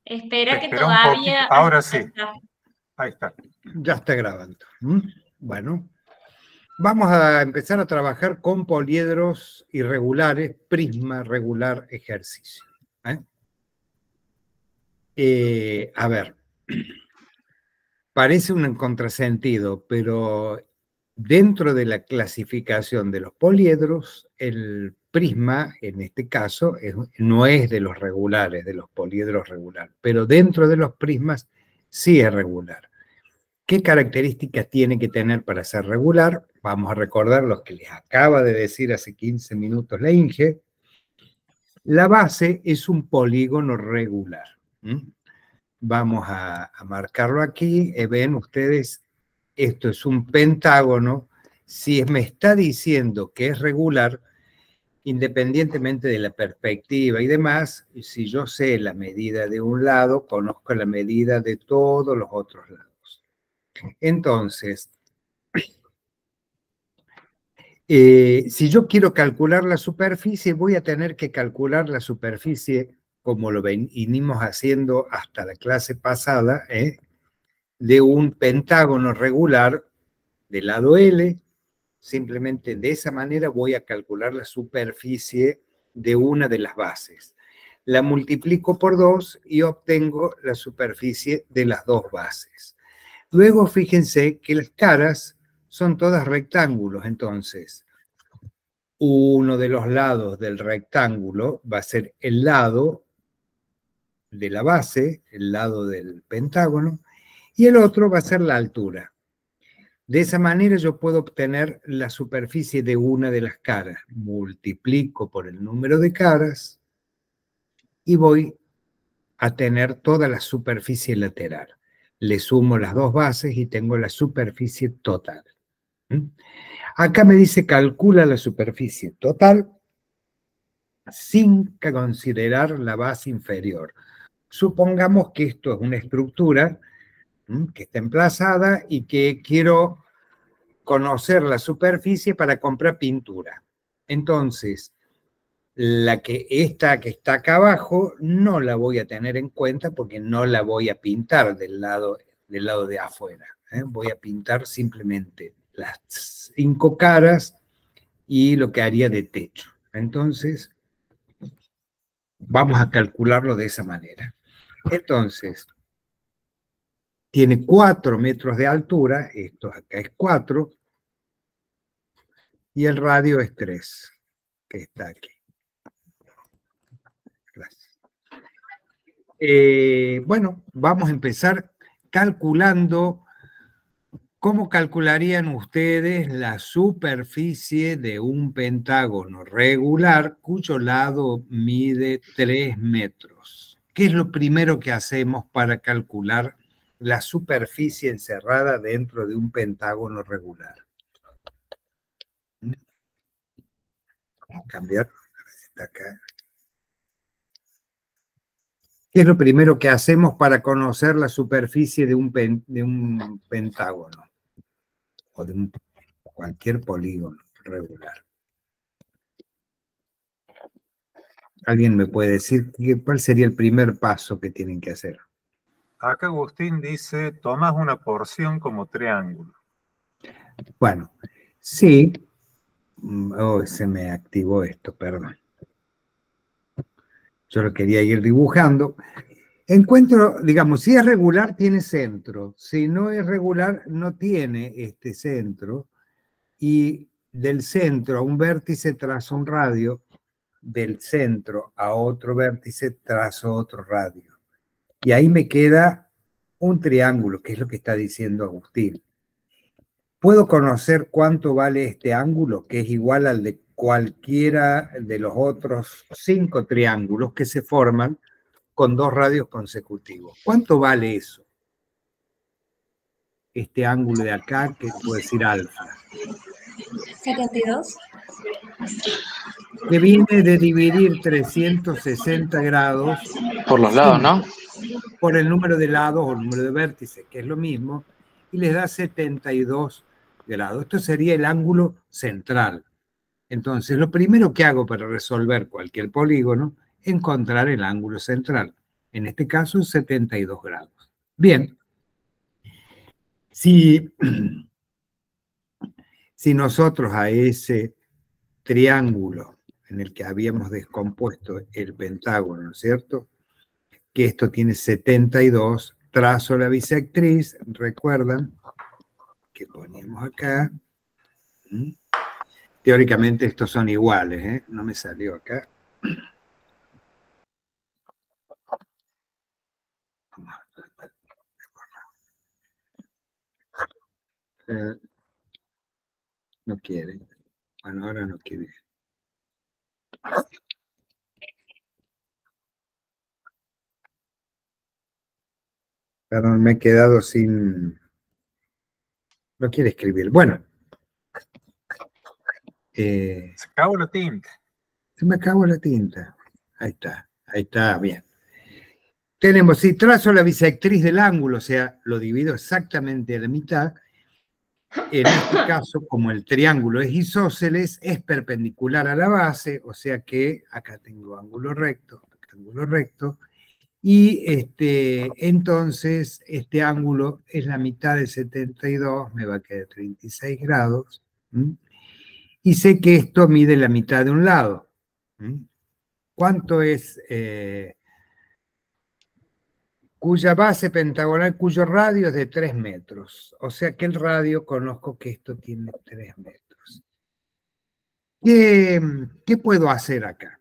Espera que Espera un poquito. todavía... Ahora sí. Ahí está. Ya está grabando. Bueno, vamos a empezar a trabajar con poliedros irregulares, prisma regular, ejercicio. A ver, parece un contrasentido, pero dentro de la clasificación de los poliedros, el prisma, en este caso, no es de los regulares, de los poliedros regulares, pero dentro de los prismas sí es regular. ¿Qué características tiene que tener para ser regular? Vamos a recordar los que les acaba de decir hace 15 minutos la Inge. La base es un polígono regular. Vamos a marcarlo aquí. Ven ustedes, esto es un pentágono. Si me está diciendo que es regular, independientemente de la perspectiva y demás, si yo sé la medida de un lado, conozco la medida de todos los otros lados. Entonces, si yo quiero calcular la superficie, voy a tener que calcular la superficie, como lo venimos haciendo hasta la clase pasada, de un pentágono regular del lado L. Simplemente de esa manera voy a calcular la superficie de una de las bases. La multiplico por 2 y obtengo la superficie de las dos bases. Luego fíjense que las caras son todas rectángulos, entonces uno de los lados del rectángulo va a ser el lado de la base, el lado del pentágono, y el otro va a ser la altura. De esa manera yo puedo obtener la superficie de una de las caras. Multiplico por el número de caras y voy a tener toda la superficie lateral. Le sumo las dos bases y tengo la superficie total. Acá me dice calcula la superficie total sin considerar la base inferior. Supongamos que esto es una estructura que está emplazada y que quiero conocer la superficie para comprar pintura. Entonces, esta que está acá abajo no la voy a tener en cuenta porque no la voy a pintar del lado de afuera. Voy a pintar simplemente las 5 caras y lo que haría de techo. Entonces, vamos a calcularlo de esa manera. Entonces, tiene 4 metros de altura, esto acá es 4, y el radio es 3, que está aquí. Gracias. Bueno, vamos a empezar calculando. ¿Cómo calcularían ustedes la superficie de un pentágono regular cuyo lado mide 3 metros? ¿Qué es lo primero que hacemos para calcular la superficie encerrada dentro de un pentágono regular? Vamos a cambiar. Está acá. ¿Qué es lo primero que hacemos para conocer la superficie de un pentágono? O de cualquier polígono regular. ¿Alguien me puede decir cuál sería el primer paso que tienen que hacer? Acá Agustín dice, tomas una porción como triángulo. Bueno, sí. Oh, se me activó esto, perdón. Yo lo quería ir dibujando. Encuentro, digamos, si es regular, tiene centro. Si no es regular, no tiene este centro. Y del centro a un vértice trazo un radio, del centro a otro vértice trazo otro radio. Y ahí me queda un triángulo, que es lo que está diciendo Agustín. ¿Puedo conocer cuánto vale este ángulo, que es igual al de cualquiera de los otros 5 triángulos que se forman con 2 radios consecutivos? ¿Cuánto vale eso? Este ángulo de acá, que puedo decir alfa. 72. Que viene de dividir 360 grados por los lados, ¿no? Por el número de lados o el número de vértices, que es lo mismo, y les da 72 grados. Esto sería el ángulo central. Entonces, lo primero que hago para resolver cualquier polígono es encontrar el ángulo central. En este caso, 72 grados. Bien. Si nosotros a ese triángulo en el que habíamos descompuesto el pentágono, ¿no es cierto?, que esto tiene 72, trazo la bisectriz, recuerdan que ponemos acá, teóricamente estos son iguales, ¿eh? No me salió acá. No quiere. Bueno, ahora no quiere. Perdón, me he quedado sin... No quiere escribir. Bueno. Se acabó la tinta. Se me acabó la tinta. Ahí está, bien. Tenemos, si trazo la bisectriz del ángulo, o sea, lo divido exactamente a la mitad, en este caso, como el triángulo es isósceles, es perpendicular a la base, o sea que acá tengo ángulo recto, y entonces este ángulo es la mitad de 72, me va a quedar 36 grados, y sé que esto mide la mitad de un lado. ¿Cuánto es? Cuya base pentagonal, cuyo radio es de 3 metros. O sea que el radio, conozco que esto tiene 3 metros. ¿Qué puedo hacer acá?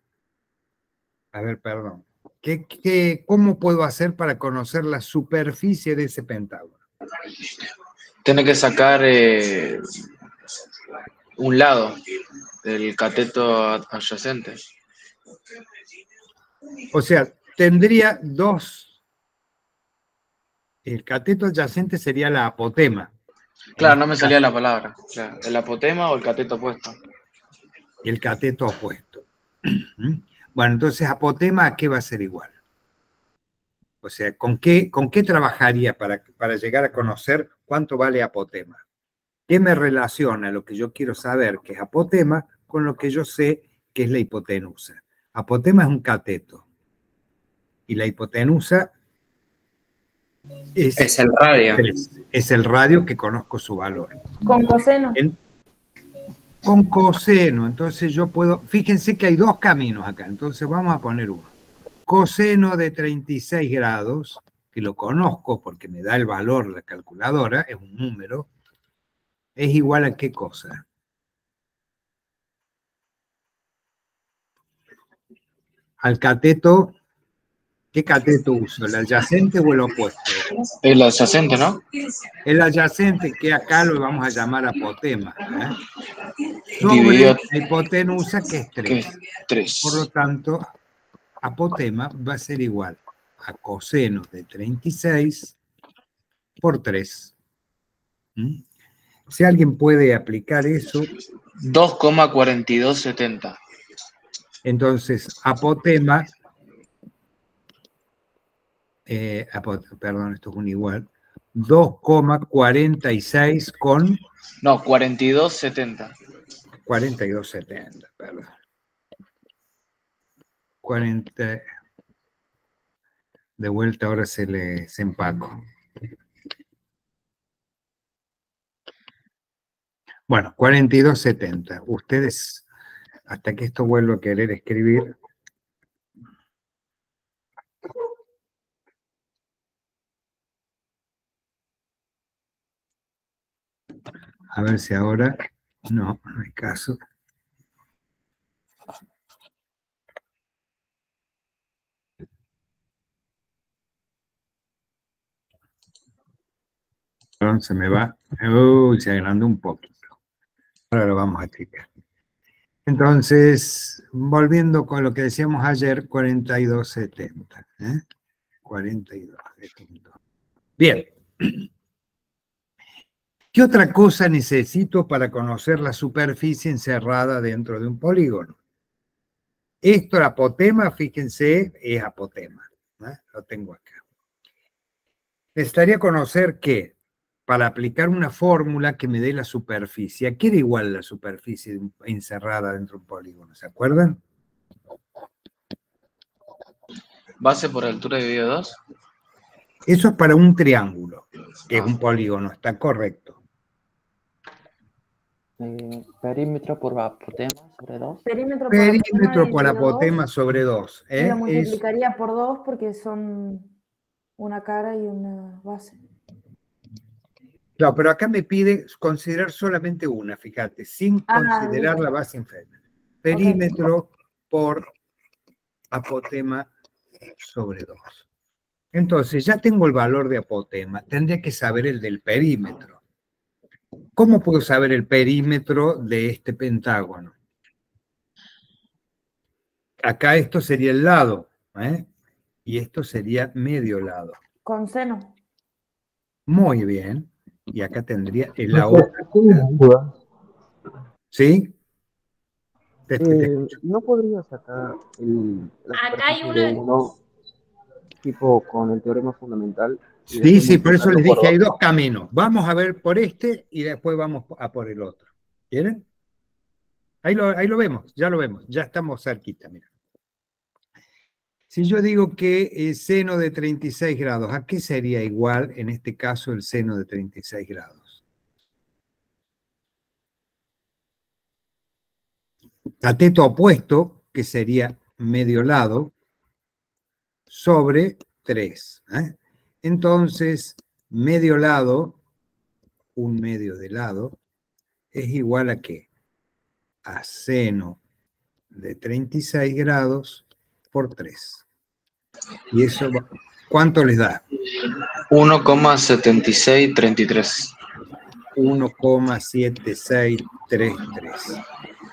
A ver, perdón. ¿Cómo puedo hacer para conocer la superficie de ese pentágono? Tiene que sacar un lado del cateto adyacente. O sea, tendría dos. El cateto adyacente sería la apotema. Claro, no me salía la palabra. Claro, el apotema o el cateto opuesto. El cateto opuesto. Bueno, entonces apotema, ¿a qué va a ser igual? O sea, ¿con qué trabajaría para llegar a conocer cuánto vale apotema? ¿Qué me relaciona lo que yo quiero saber, que es apotema, con lo que yo sé que es la hipotenusa? Apotema es un cateto. Y la hipotenusa es el radio. Es el radio que conozco su valor. Con coseno. Con coseno. Entonces yo puedo... Fíjense que hay dos caminos acá. Entonces vamos a poner uno. Coseno de 36 grados, que lo conozco porque me da el valor la calculadora, es un número, es igual a ¿qué cosa? Al cateto, ¿qué cateto uso? ¿El adyacente o el opuesto? El adyacente, ¿no? El adyacente, que acá lo vamos a llamar apotema. Dividido. Sobre la hipotenusa, que es 3. 3. Por lo tanto, apotema va a ser igual a coseno de 36 por 3. Si alguien puede aplicar eso... 2,4270. Entonces, apotema... perdón, esto es un igual. 2,46 con... No, 4270. 4270, perdón. 40... De vuelta ahora se empacó. Bueno, 4270. Ustedes, hasta que esto vuelva a querer escribir... A ver si ahora... No, no hay caso. Perdón, se me va. Uy, se agrandó un poquito. Ahora lo vamos a explicar. Entonces, volviendo con lo que decíamos ayer, 4270. 4270. Bien. ¿Qué otra cosa necesito para conocer la superficie encerrada dentro de un polígono? Esto, el apotema, fíjense, es apotema. Lo tengo acá. Necesitaría conocer que, para aplicar una fórmula que me dé la superficie, ¿a qué era igual la superficie encerrada dentro de un polígono? ¿Se acuerdan? Base por altura dividido 2. Eso es para un triángulo, que es un polígono, está correcto. Perímetro por apotema sobre 2. Perímetro Perímetro por por apotema sobre 2. y lo multiplicaría por 2 porque son una cara y una base. Claro, pero acá me pide considerar solamente una, fíjate, sin considerar listo. la base inferior. Perímetro por apotema sobre 2. Entonces, ya tengo el valor de apotema, tendría que saber el del perímetro. ¿Cómo puedo saber el perímetro de este pentágono? Acá esto sería el lado, ¿eh? Y esto sería medio lado. Con seno. Muy bien. Y acá tendría la otra. ¿Sí? ¿No podría sacar Acá hay superficie de uno tipo con el teorema fundamental? Sí, sí, por eso les dije, hay dos caminos. Vamos a ver por este y después vamos a por el otro. ¿Quieren? Ahí lo vemos, ya estamos cerquita, mira. Si yo digo que el seno de 36 grados, ¿a qué sería igual en este caso el seno de 36 grados? Cateto opuesto, que sería medio lado, sobre 3. Entonces, medio lado, un medio de lado, es igual a ¿qué? A seno de 36 grados por 3. Y eso, ¿cuánto les da? 1,7633. 1,7633.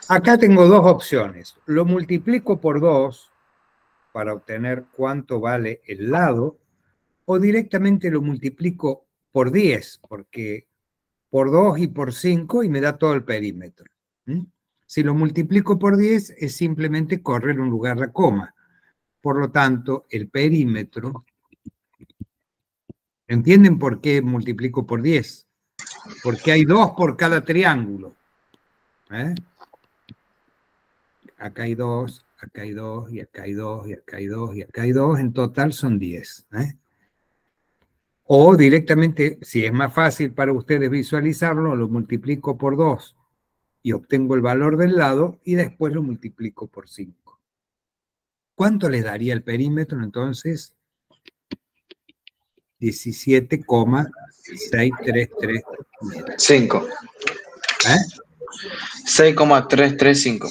Acá tengo dos opciones. Lo multiplico por 2 para obtener cuánto vale el lado, o directamente lo multiplico por 10, porque por 2 y por 5 y me da todo el perímetro. Si lo multiplico por 10 es simplemente correr un lugar la coma. Por lo tanto, el perímetro, ¿entienden por qué multiplico por 10? Porque hay 2 por cada triángulo. Acá hay 2, acá hay 2, y acá hay 2, y acá hay 2, y acá hay 2. En total son 10. O directamente, si es más fácil para ustedes visualizarlo, lo multiplico por 2 y obtengo el valor del lado y después lo multiplico por 5. ¿Cuánto les daría el perímetro entonces? 17,633 metros. 5. 6,335.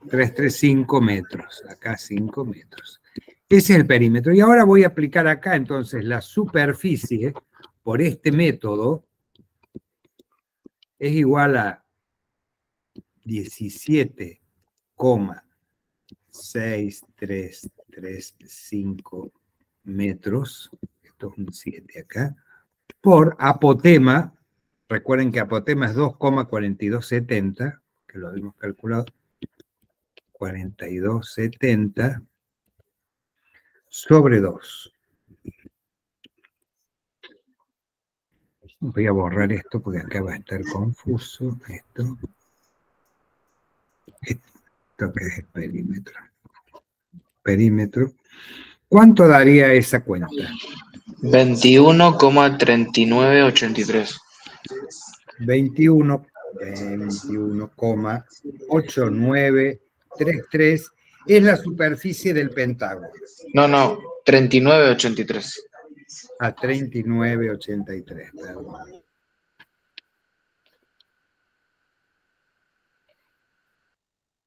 335 metros. Acá 5 metros. Ese es el perímetro. Y ahora voy a aplicar acá entonces la superficie por este método es igual a 17,635 metros, esto es un 7 acá, por apotema, recuerden que apotema es 2,4270, que lo habíamos calculado, 4270 sobre 2. Voy a borrar esto porque acá va a estar confuso. Esto que es el perímetro. Perímetro. ¿Cuánto daría esa cuenta? 21,3983. 21,8933 es la superficie del pentágono. No, 3983. A 3983, perdón.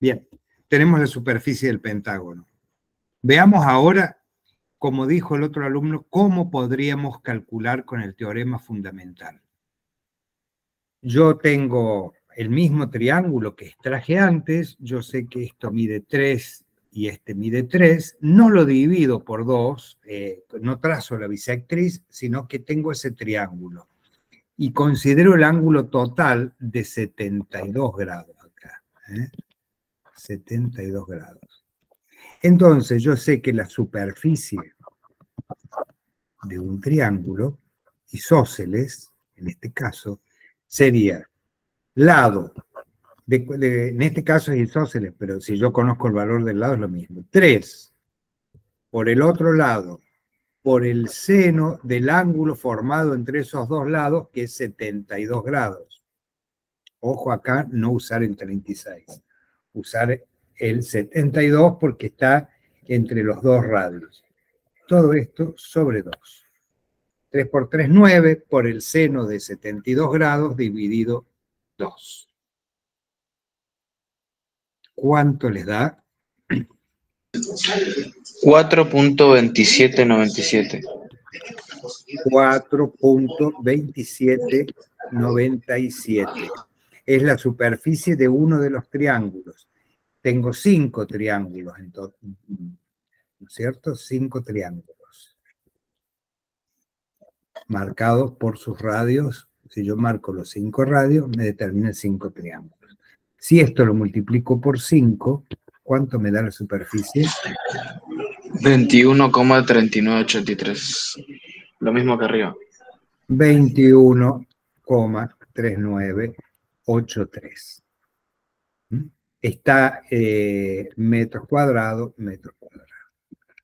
Bien, tenemos la superficie del pentágono. Veamos ahora, como dijo el otro alumno, cómo podríamos calcular con el teorema fundamental. Yo tengo el mismo triángulo que extraje antes, yo sé que esto mide 3 y este mide 3, no lo divido por 2, no trazo la bisectriz, sino que tengo ese triángulo. Y considero el ángulo total de 72 grados acá. 72 grados. Entonces yo sé que la superficie de un triángulo, isósceles, en este caso, sería lado, en este caso es isósceles, pero si yo conozco el valor del lado es lo mismo, 3 por el otro lado, por el seno del ángulo formado entre esos dos lados, que es 72 grados. Ojo acá, no usar el 36. Usar el 72 porque está entre los dos radios. Todo esto sobre 2. 3 por 3, 9, por el seno de 72 grados dividido 2. ¿Cuánto les da? 4.2797. 4.2797. Es la superficie de uno de los triángulos. Tengo 5 triángulos, entonces, ¿no es cierto? 5 triángulos. Marcados por sus radios. Si yo marco los 5 radios, me determinan 5 triángulos. Si esto lo multiplico por 5, ¿cuánto me da la superficie? 21,3983. Lo mismo que arriba. 21,3983. Está metros cuadrados, metros cuadrados.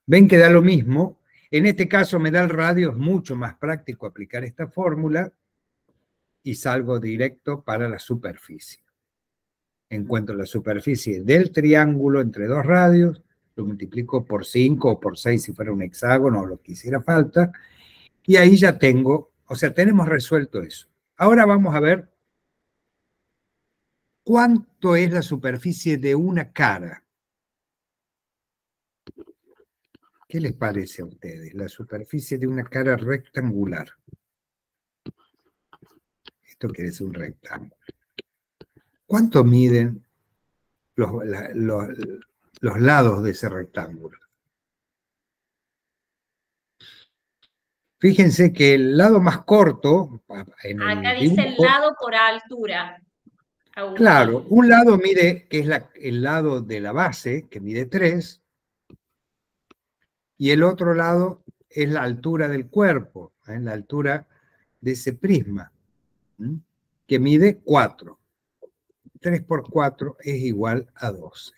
¿Ven que da lo mismo? En este caso me da el radio, es mucho más práctico aplicar esta fórmula y salgo directo para la superficie. Encuentro la superficie del triángulo entre dos radios, lo multiplico por 5 o por 6 si fuera un hexágono o lo que hiciera falta, y ahí ya tengo, o sea, tenemos resuelto eso. Ahora vamos a ver cuánto es la superficie de una cara. ¿Qué les parece a ustedes? La superficie de una cara rectangular. Esto quiere decir un rectángulo. ¿Cuánto miden los lados de ese rectángulo? Fíjense que el lado más corto, en acá el dice dibujo, el lado por altura. Agustín. Claro, un lado mide, que es el lado de la base, que mide 3, y el otro lado es la altura del cuerpo, la altura de ese prisma, que mide 4. 3 por 4 es igual a 12.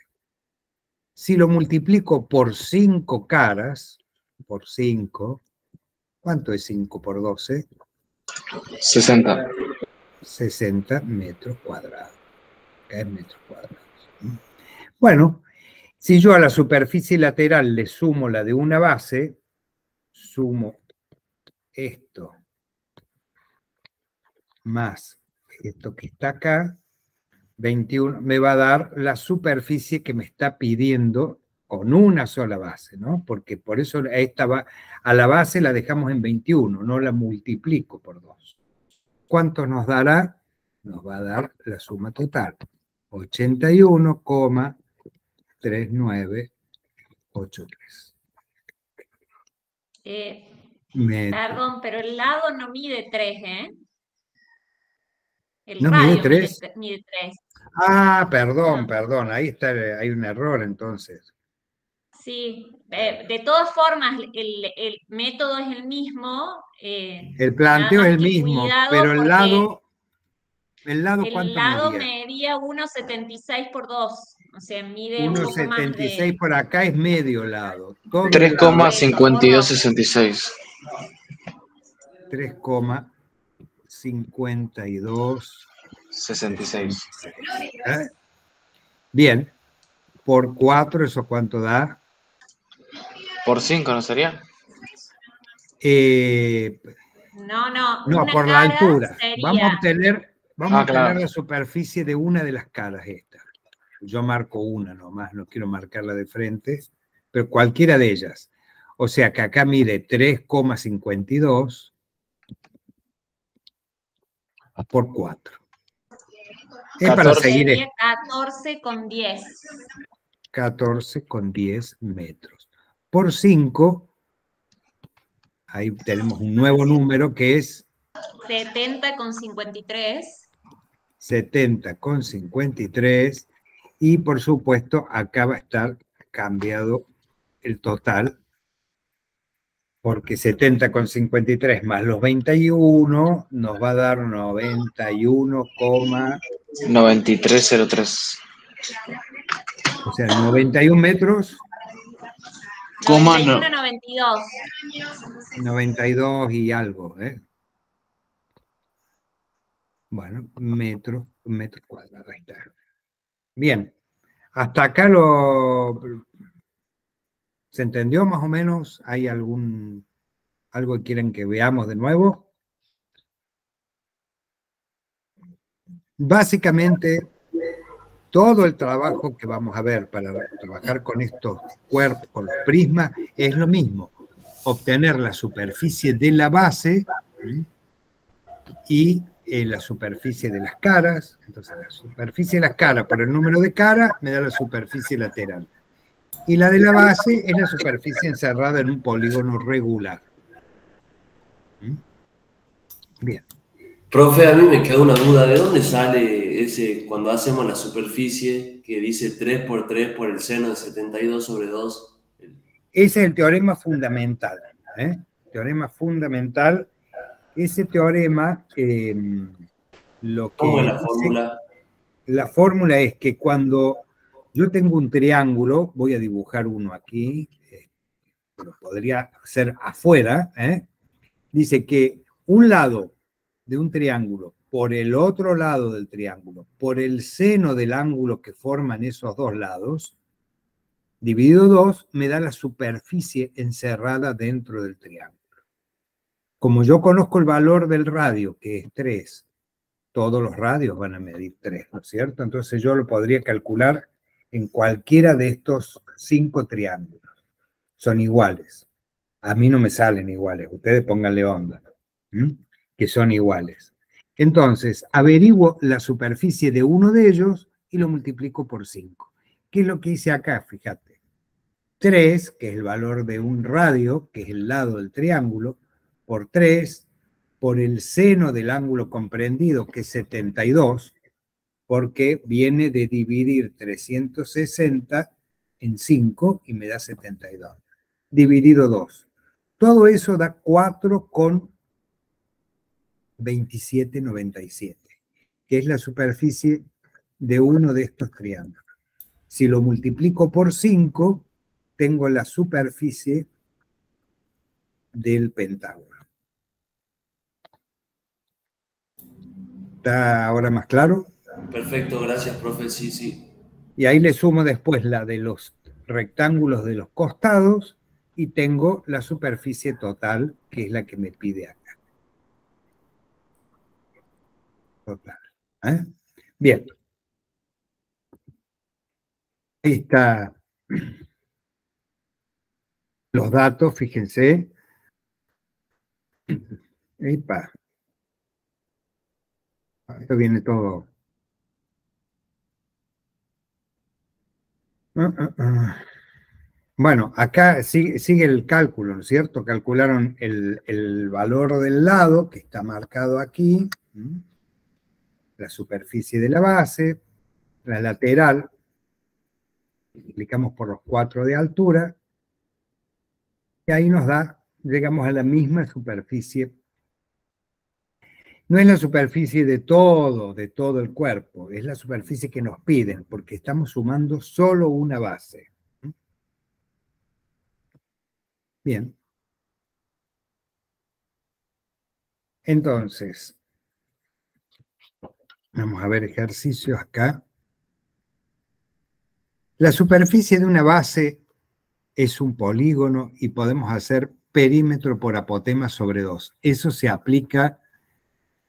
Si lo multiplico por 5 caras, por 5, ¿cuánto es 5 por 12? 60. 60 metros cuadrados. Es metros cuadrados. Bueno, si yo a la superficie lateral le sumo la de una base, sumo esto más esto que está acá, 21, me va a dar la superficie que me está pidiendo con una sola base, ¿no? Porque por eso a la base la dejamos en 21, no la multiplico por 2. ¿Cuánto nos dará? Nos va a dar la suma total. 81,3983. Perdón, pero el lado no mide 3, ¿eh? El ¿No radio mide 3? mide 3. Ah, perdón, ahí está, hay un error entonces. Sí, de todas formas, el método es el mismo. El planteo es el mismo, pero el lado ¿cuánto medía? medía 1,76 por 2. O sea, mide un poco más 1,76 por acá es medio lado. 3,5266. 3,5266. Bien. Por 4, ¿eso cuánto da? Por 5, ¿no sería? No, por la altura. Sería... Vamos a obtener claro, la superficie de una de las caras esta. Yo marco una nomás, no quiero marcarla de frente, pero cualquiera de ellas. O sea que acá mide 3,52 por 4. Es para seguir. Sería 14,10. 14,10 metros. Por 5, ahí tenemos un nuevo número que es 70,53. 70,53. Y por supuesto, acá va a estar cambiado el total, porque 70,53 más los 21 nos va a dar 9303. O sea, 91 metros Coma no. 91, 92. 92 y algo, ¿eh? Bueno, metro cuadrado, ahí está. Bien, hasta acá ¿se entendió más o menos? ¿Hay algo que quieren que veamos de nuevo? Básicamente, todo el trabajo que vamos a ver para trabajar con estos cuerpos, con los prismas, es lo mismo. Obtener la superficie de la base, ¿sí? Y la superficie de las caras. Entonces, la superficie de las caras por el número de caras me da la superficie lateral. Y la de la base es la superficie encerrada en un polígono regular. ¿Mm? Bien. Profe, a mí me queda una duda. ¿De dónde sale ese, cuando hacemos la superficie, que dice 3 por 3 por el seno de 72 sobre 2? Ese es el teorema fundamental. Teorema fundamental. Ese teorema, lo que ¿Cómo es la dice, fórmula? la fórmula es que cuando yo tengo un triángulo, voy a dibujar uno aquí, lo podría hacer afuera, dice que un lado de un triángulo por el otro lado del triángulo, por el seno del ángulo que forman esos dos lados, dividido 2, me da la superficie encerrada dentro del triángulo. Como yo conozco el valor del radio, que es 3, todos los radios van a medir 3, ¿no es cierto? Entonces yo lo podría calcular en cualquiera de estos 5 triángulos. Son iguales. A mí no me salen iguales, ustedes pónganle onda, que son iguales. Entonces, averiguo la superficie de uno de ellos y lo multiplico por 5. ¿Qué es lo que hice acá? Fíjate. 3, que es el valor de un radio, que es el lado del triángulo, por 3, por el seno del ángulo comprendido, que es 72, porque viene de dividir 360 en 5 y me da 72. Dividido 2. Todo eso da 4,2797, que es la superficie de uno de estos triángulos. Si lo multiplico por 5, tengo la superficie del pentágono. ¿Está ahora más claro? Perfecto, gracias, profe. Sí, sí. Y ahí le sumo después la de los rectángulos de los costados y tengo la superficie total, que es la que me pide acá. Total. Bien. Ahí está los datos, fíjense. Epa. Esto viene todo. Bueno, acá sigue el cálculo, ¿no es cierto? Calcularon el valor del lado, que está marcado aquí, la superficie de la base, la lateral, multiplicamos por los 4 de altura, y ahí nos da, llegamos a la misma superficie. No es la superficie de todo el cuerpo, es la superficie que nos piden, porque estamos sumando solo una base. Bien. Entonces, vamos a ver ejercicios acá. La superficie de una base es un polígono y podemos hacer perímetro por apotema sobre 2. Eso se aplica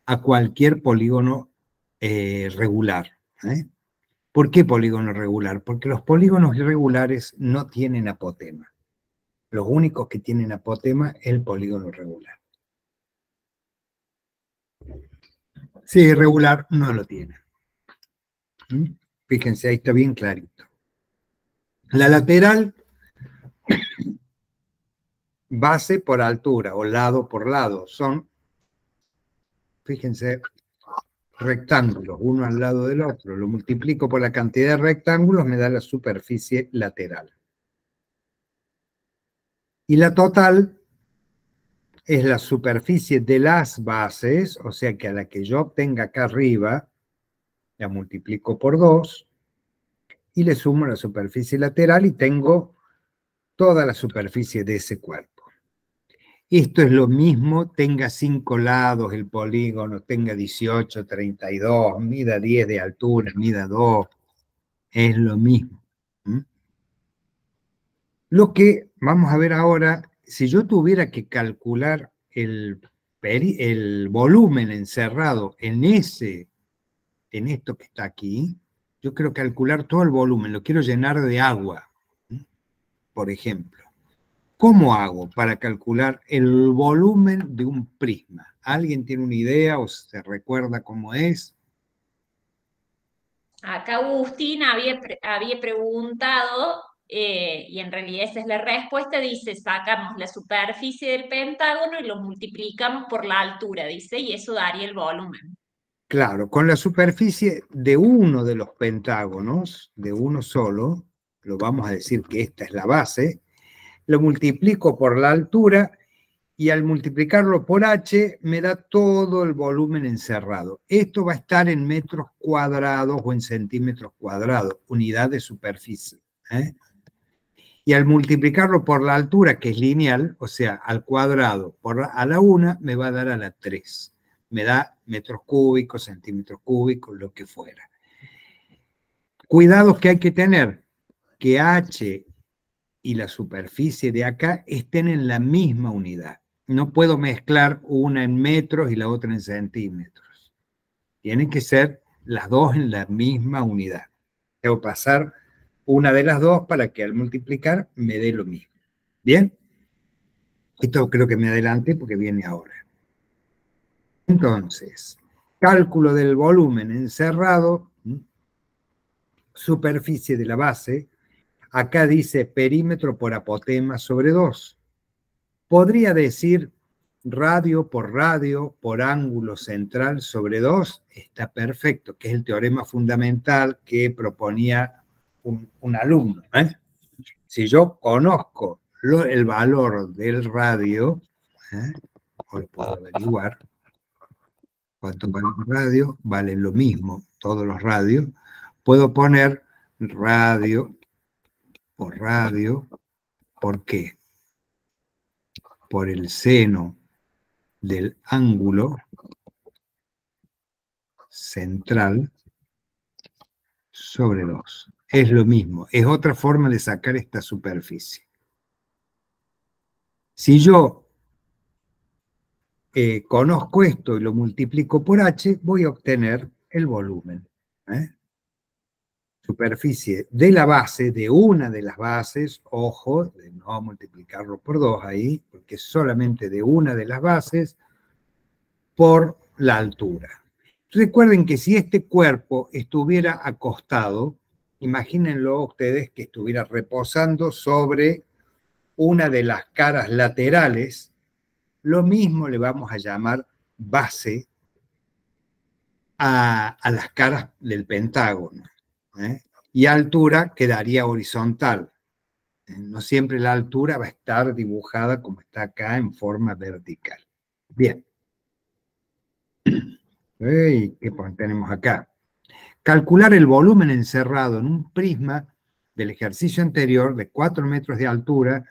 a cualquier polígono regular. ¿Por qué polígono regular? Porque los polígonos irregulares no tienen apotema. Los únicos que tienen apotema es el polígono regular. Si es irregular, no lo tiene. Fíjense, ahí está bien clarito. La lateral, base por altura o lado por lado, son, fíjense, rectángulos, uno al lado del otro. Lo multiplico por la cantidad de rectángulos, me da la superficie lateral. Y la total es la superficie de las bases, o sea que a la que yo obtenga acá arriba, la multiplico por 2, y le sumo la superficie lateral y tengo toda la superficie de ese cuerpo. Esto es lo mismo, tenga 5 lados el polígono, tenga 18, 32, mida 10 de altura, mida 2, es lo mismo. Lo que vamos a ver ahora, si yo tuviera que calcular el volumen encerrado en esto que está aquí, yo quiero calcular todo el volumen, lo quiero llenar de agua, por ejemplo. ¿Cómo hago para calcular el volumen de un prisma? ¿Alguien tiene una idea o se recuerda cómo es? Acá Agustín había preguntado, y en realidad esa es la respuesta, dice, sacamos la superficie del pentágono y lo multiplicamos por la altura, dice, y eso daría el volumen. Claro, con la superficie de uno de los pentágonos, de uno solo, lo vamos a decir que esta es la base, lo multiplico por la altura y al multiplicarlo por h me da todo el volumen encerrado. Esto va a estar en metros cuadrados o en centímetros cuadrados, unidad de superficie. Y al multiplicarlo por la altura, que es lineal, o sea, al cuadrado a la 1, me va a dar a la 3. Me da metros cúbicos, centímetros cúbicos, lo que fuera. Cuidados que hay que tener, que h y la superficie de acá estén en la misma unidad. No puedo mezclar una en metros y la otra en centímetros. Tienen que ser las dos en la misma unidad. Debo pasar una de las dos para que al multiplicar me dé lo mismo. ¿Bien? Esto creo que me adelanté porque viene ahora. Entonces, cálculo del volumen encerrado, superficie de la base, acá dice perímetro por apotema sobre 2. Podría decir radio por ángulo central sobre 2, está perfecto, que es el teorema fundamental que proponía un alumno. Si yo conozco el valor del radio, o lo puedo averiguar, cuánto vale un radio, vale lo mismo, todos los radios, puedo poner radio, ¿por qué? Por el seno del ángulo central sobre 2. Es lo mismo, es otra forma de sacar esta superficie. Si yo conozco esto y lo multiplico por h, voy a obtener el volumen. Superficie de la base, de una de las bases, ojo, de no multiplicarlo por 2 ahí, porque es solamente de una de las bases, por la altura. Recuerden que si este cuerpo estuviera acostado, imagínenlo ustedes que estuviera reposando sobre una de las caras laterales, lo mismo le vamos a llamar base a las caras del pentágono. Y altura quedaría horizontal. No siempre la altura va a estar dibujada como está acá en forma vertical. Bien. ¿Qué tenemos acá? Calcular el volumen encerrado en un prisma del ejercicio anterior de 4 metros de altura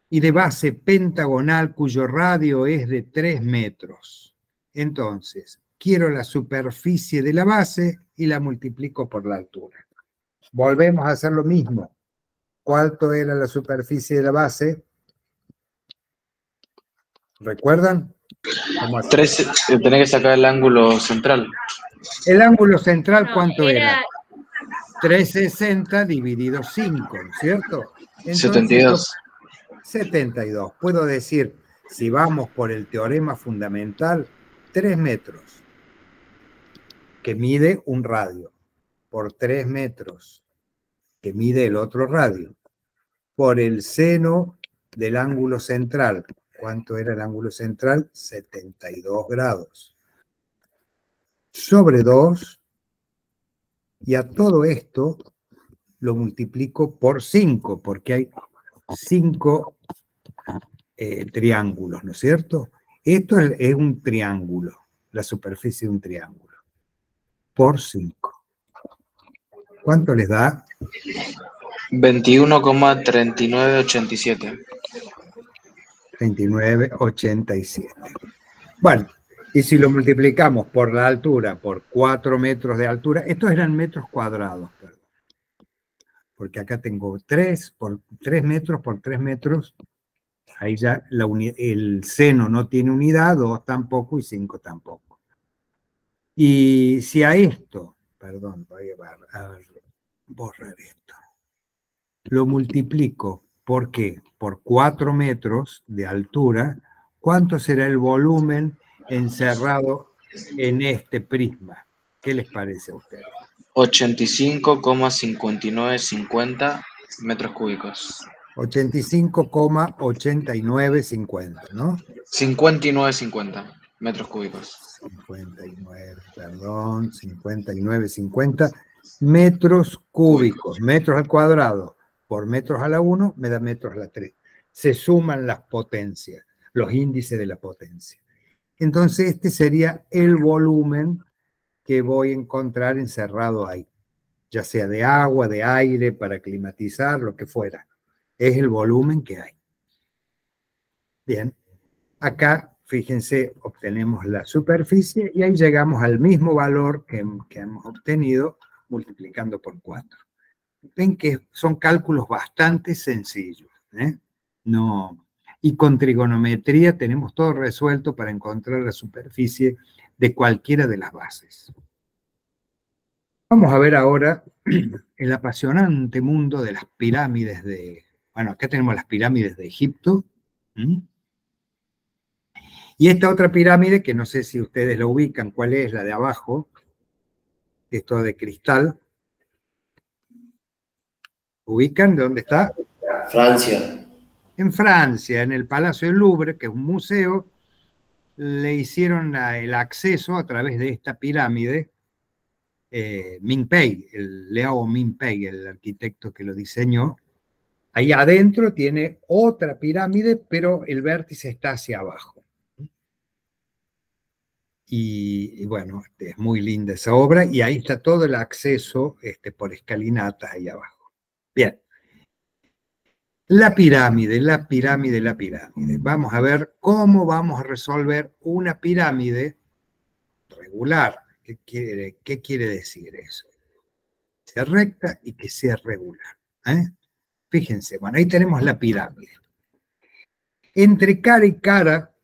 y de base pentagonal cuyo radio es de 3 metros. Entonces, quiero la superficie de la base y la multiplico por la altura. Volvemos a hacer lo mismo. ¿Cuánto era la superficie de la base? ¿Recuerdan? 3, tenés que sacar el ángulo central. El ángulo central, No, ¿cuánto era? 360 dividido 5, ¿no es cierto? Entonces, 72. 72. Puedo decir, si vamos por el teorema fundamental, 3 metros, que mide un radio, por 3 metros, que mide el otro radio, por el seno del ángulo central. ¿Cuánto era el ángulo central? 72 grados. Sobre 2, y a todo esto lo multiplico por 5, porque hay 5 triángulos, ¿no es cierto? Esto es un triángulo, la superficie de un triángulo, por 5. ¿Cuánto les da? 21,3987. 39,87. Bueno, y si lo multiplicamos por la altura, por 4 metros de altura, estos eran metros cuadrados, perdón. Porque acá tengo 3 metros por 3 metros, ahí ya el seno no tiene unidad, 2 tampoco y 5 tampoco. Y si a esto, perdón, voy a borrar esto, lo multiplico, ¿por qué? Por 4 metros de altura, ¿cuánto será el volumen encerrado en este prisma? ¿Qué les parece a ustedes? 85,5950 metros cúbicos. 85,8950, ¿no? 59,50 metros cúbicos. 59,50 metros cúbicos, metros al cuadrado por metros a la 1 me da metros a la 3. Se suman las potencias, los índices de la potencia. Entonces este sería el volumen que voy a encontrar encerrado ahí, ya sea de agua, de aire, para climatizar, lo que fuera. Es el volumen que hay. Bien, acá, fíjense, obtenemos la superficie y ahí llegamos al mismo valor que hemos obtenido multiplicando por 4. Ven que son cálculos bastante sencillos, ¿eh? No, y con trigonometría tenemos todo resuelto para encontrar la superficie de cualquiera de las bases. Vamos a ver ahora el apasionante mundo de las pirámides de... Bueno, acá tenemos las pirámides de Egipto. Y esta otra pirámide, que no sé si ustedes la ubican, ¿cuál es? La de abajo. Esto de cristal. ¿Ubican de dónde está? Francia. En Francia, en el Palacio del Louvre, que es un museo, le hicieron el acceso a través de esta pirámide. Minpei, el Liao Minpei, el arquitecto que lo diseñó. Ahí adentro tiene otra pirámide, pero el vértice está hacia abajo. Y bueno, es muy linda esa obra, y ahí está todo el acceso por escalinatas ahí abajo. Bien. La pirámide. Vamos a ver cómo vamos a resolver una pirámide regular. ¿Qué quiere decir eso? Que sea recta y que sea regular. Fíjense, bueno, ahí tenemos la pirámide. Entre cara y cara,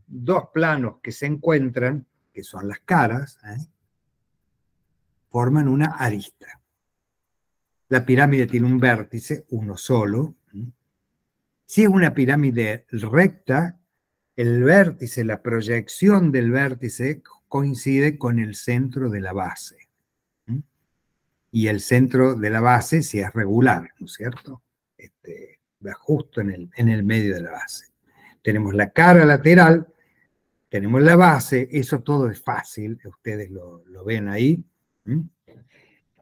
dos planos que se encuentran, que son las caras, forman una arista. La pirámide tiene un vértice, uno solo. Si es una pirámide recta, el vértice, la proyección del vértice coincide con el centro de la base. Y el centro de la base, si es regular, ¿no es cierto? Va justo en el medio de la base. Tenemos la cara lateral, tenemos la base, eso todo es fácil, ustedes lo ven ahí.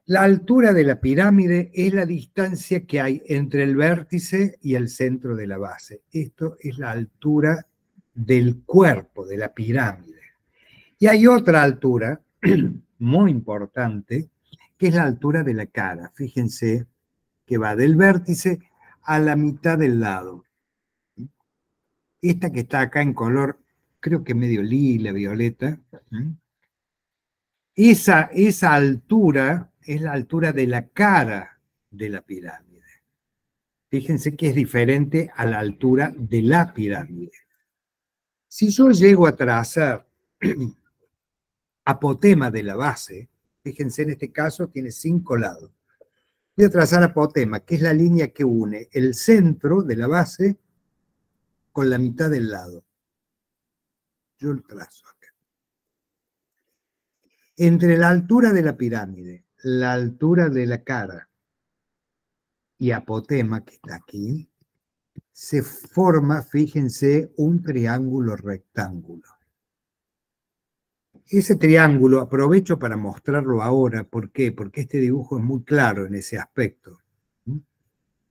La altura de la pirámide es la distancia que hay entre el vértice y el centro de la base. Esto es la altura del cuerpo de la pirámide. Y hay otra altura muy importante, que es la altura de la cara. Fíjense que va del vértice a la mitad del lado. Esta que está acá en color, creo que medio lila, violeta. Esa altura es la altura de la cara de la pirámide. Fíjense que es diferente a la altura de la pirámide. Si yo llego a trazar apotema de la base, fíjense, en este caso tiene 5 lados. Voy a trazar apotema, que es la línea que une el centro de la base con la mitad del lado. Yo lo trazo acá. Entre la altura de la pirámide, la altura de la cara y apotema, que está aquí, se forma, fíjense, un triángulo rectángulo. Ese triángulo aprovecho para mostrarlo ahora. ¿Por qué? Porque este dibujo es muy claro en ese aspecto.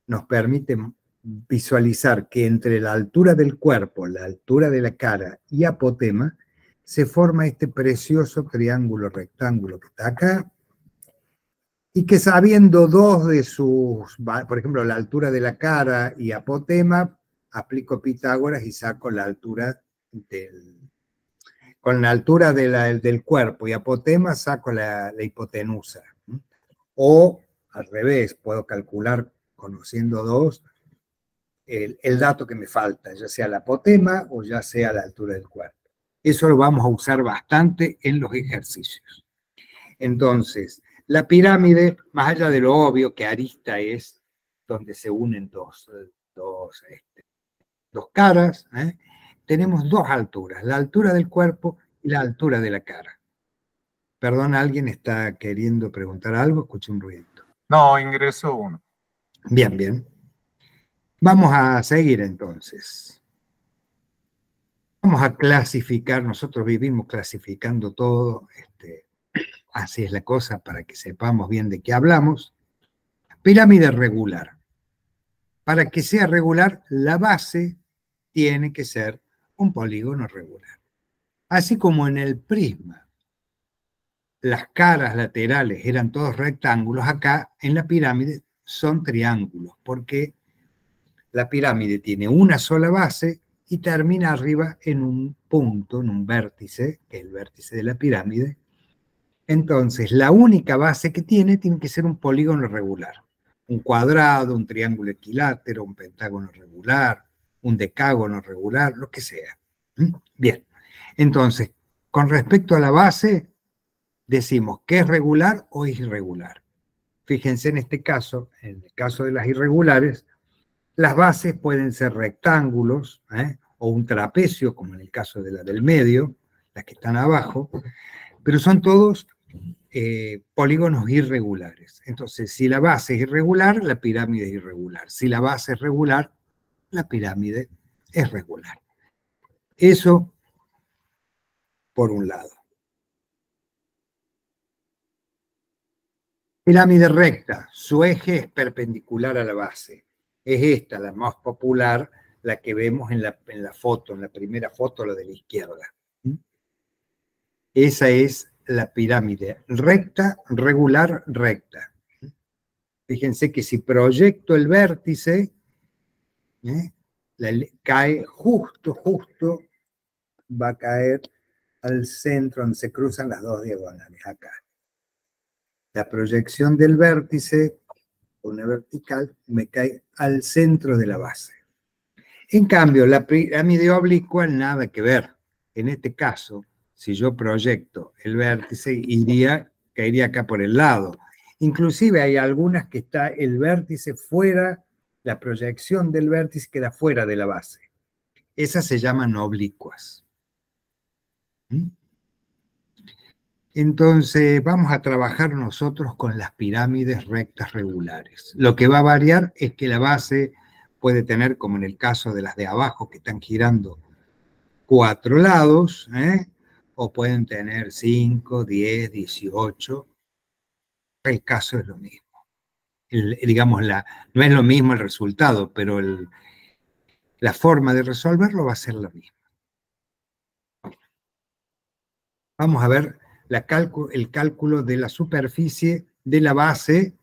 Nos permite visualizar que entre la altura del cuerpo, la altura de la cara y apotema, se forma este precioso triángulo rectángulo que está acá. Y que sabiendo dos de sus, por ejemplo, la altura de la cara y apotema, aplico Pitágoras y saco la altura con la altura del cuerpo y apotema saco la hipotenusa. O al revés, puedo calcular, conociendo dos, el dato que me falta, ya sea la apotema o ya sea la altura del cuerpo. Eso lo vamos a usar bastante en los ejercicios. Entonces, la pirámide, más allá de lo obvio que arista es donde se unen dos caras, tenemos dos alturas, la altura del cuerpo y la altura de la cara. Perdón, ¿alguien está queriendo preguntar algo? Escuché un ruido. No, ingresó uno. Bien, bien. Vamos a seguir entonces. Vamos a clasificar, nosotros vivimos clasificando todo, así es la cosa para que sepamos bien de qué hablamos. Pirámide regular. Para que sea regular, la base tiene que ser un polígono regular. Así como en el prisma, las caras laterales eran todos rectángulos, acá en la pirámide son triángulos, porque la pirámide tiene una sola base y termina arriba en un punto, en un vértice, que es el vértice de la pirámide. Entonces, la única base que tiene que ser un polígono regular. Un cuadrado, un triángulo equilátero, un pentágono regular, un decágono regular, lo que sea. Bien, entonces, con respecto a la base, decimos que es regular o irregular. Fíjense en este caso, en el caso de las irregulares, las bases pueden ser rectángulos, o un trapecio, como en el caso de la del medio, las que están abajo, pero son todos polígonos irregulares. Entonces, si la base es irregular, la pirámide es irregular. Si la base es regular, la pirámide es regular. Eso por un lado. Pirámide recta, su eje es perpendicular a la base. Es esta, la más popular, la que vemos en la foto, en la primera foto, la de la izquierda. Esa es la pirámide recta, regular, recta. Fíjense que si proyecto el vértice, cae justo, va a caer al centro donde se cruzan las dos diagonales, acá. La proyección del vértice, una vertical, me cae al centro de la base. En cambio, la pirámide oblicua, nada que ver. En este caso, si yo proyecto el vértice, caería acá por el lado. Inclusive hay algunas que está el vértice fuera, la proyección del vértice queda fuera de la base. Esas se llaman oblicuas. Entonces vamos a trabajar nosotros con las pirámides rectas regulares. Lo que va a variar es que la base puede tener, como en el caso de las de abajo que están girando, 4 lados, o pueden tener 5, 10, 18. El caso es lo mismo. Digamos, no es lo mismo el resultado, pero la forma de resolverlo va a ser la misma. Vamos a ver el cálculo de la superficie de la base,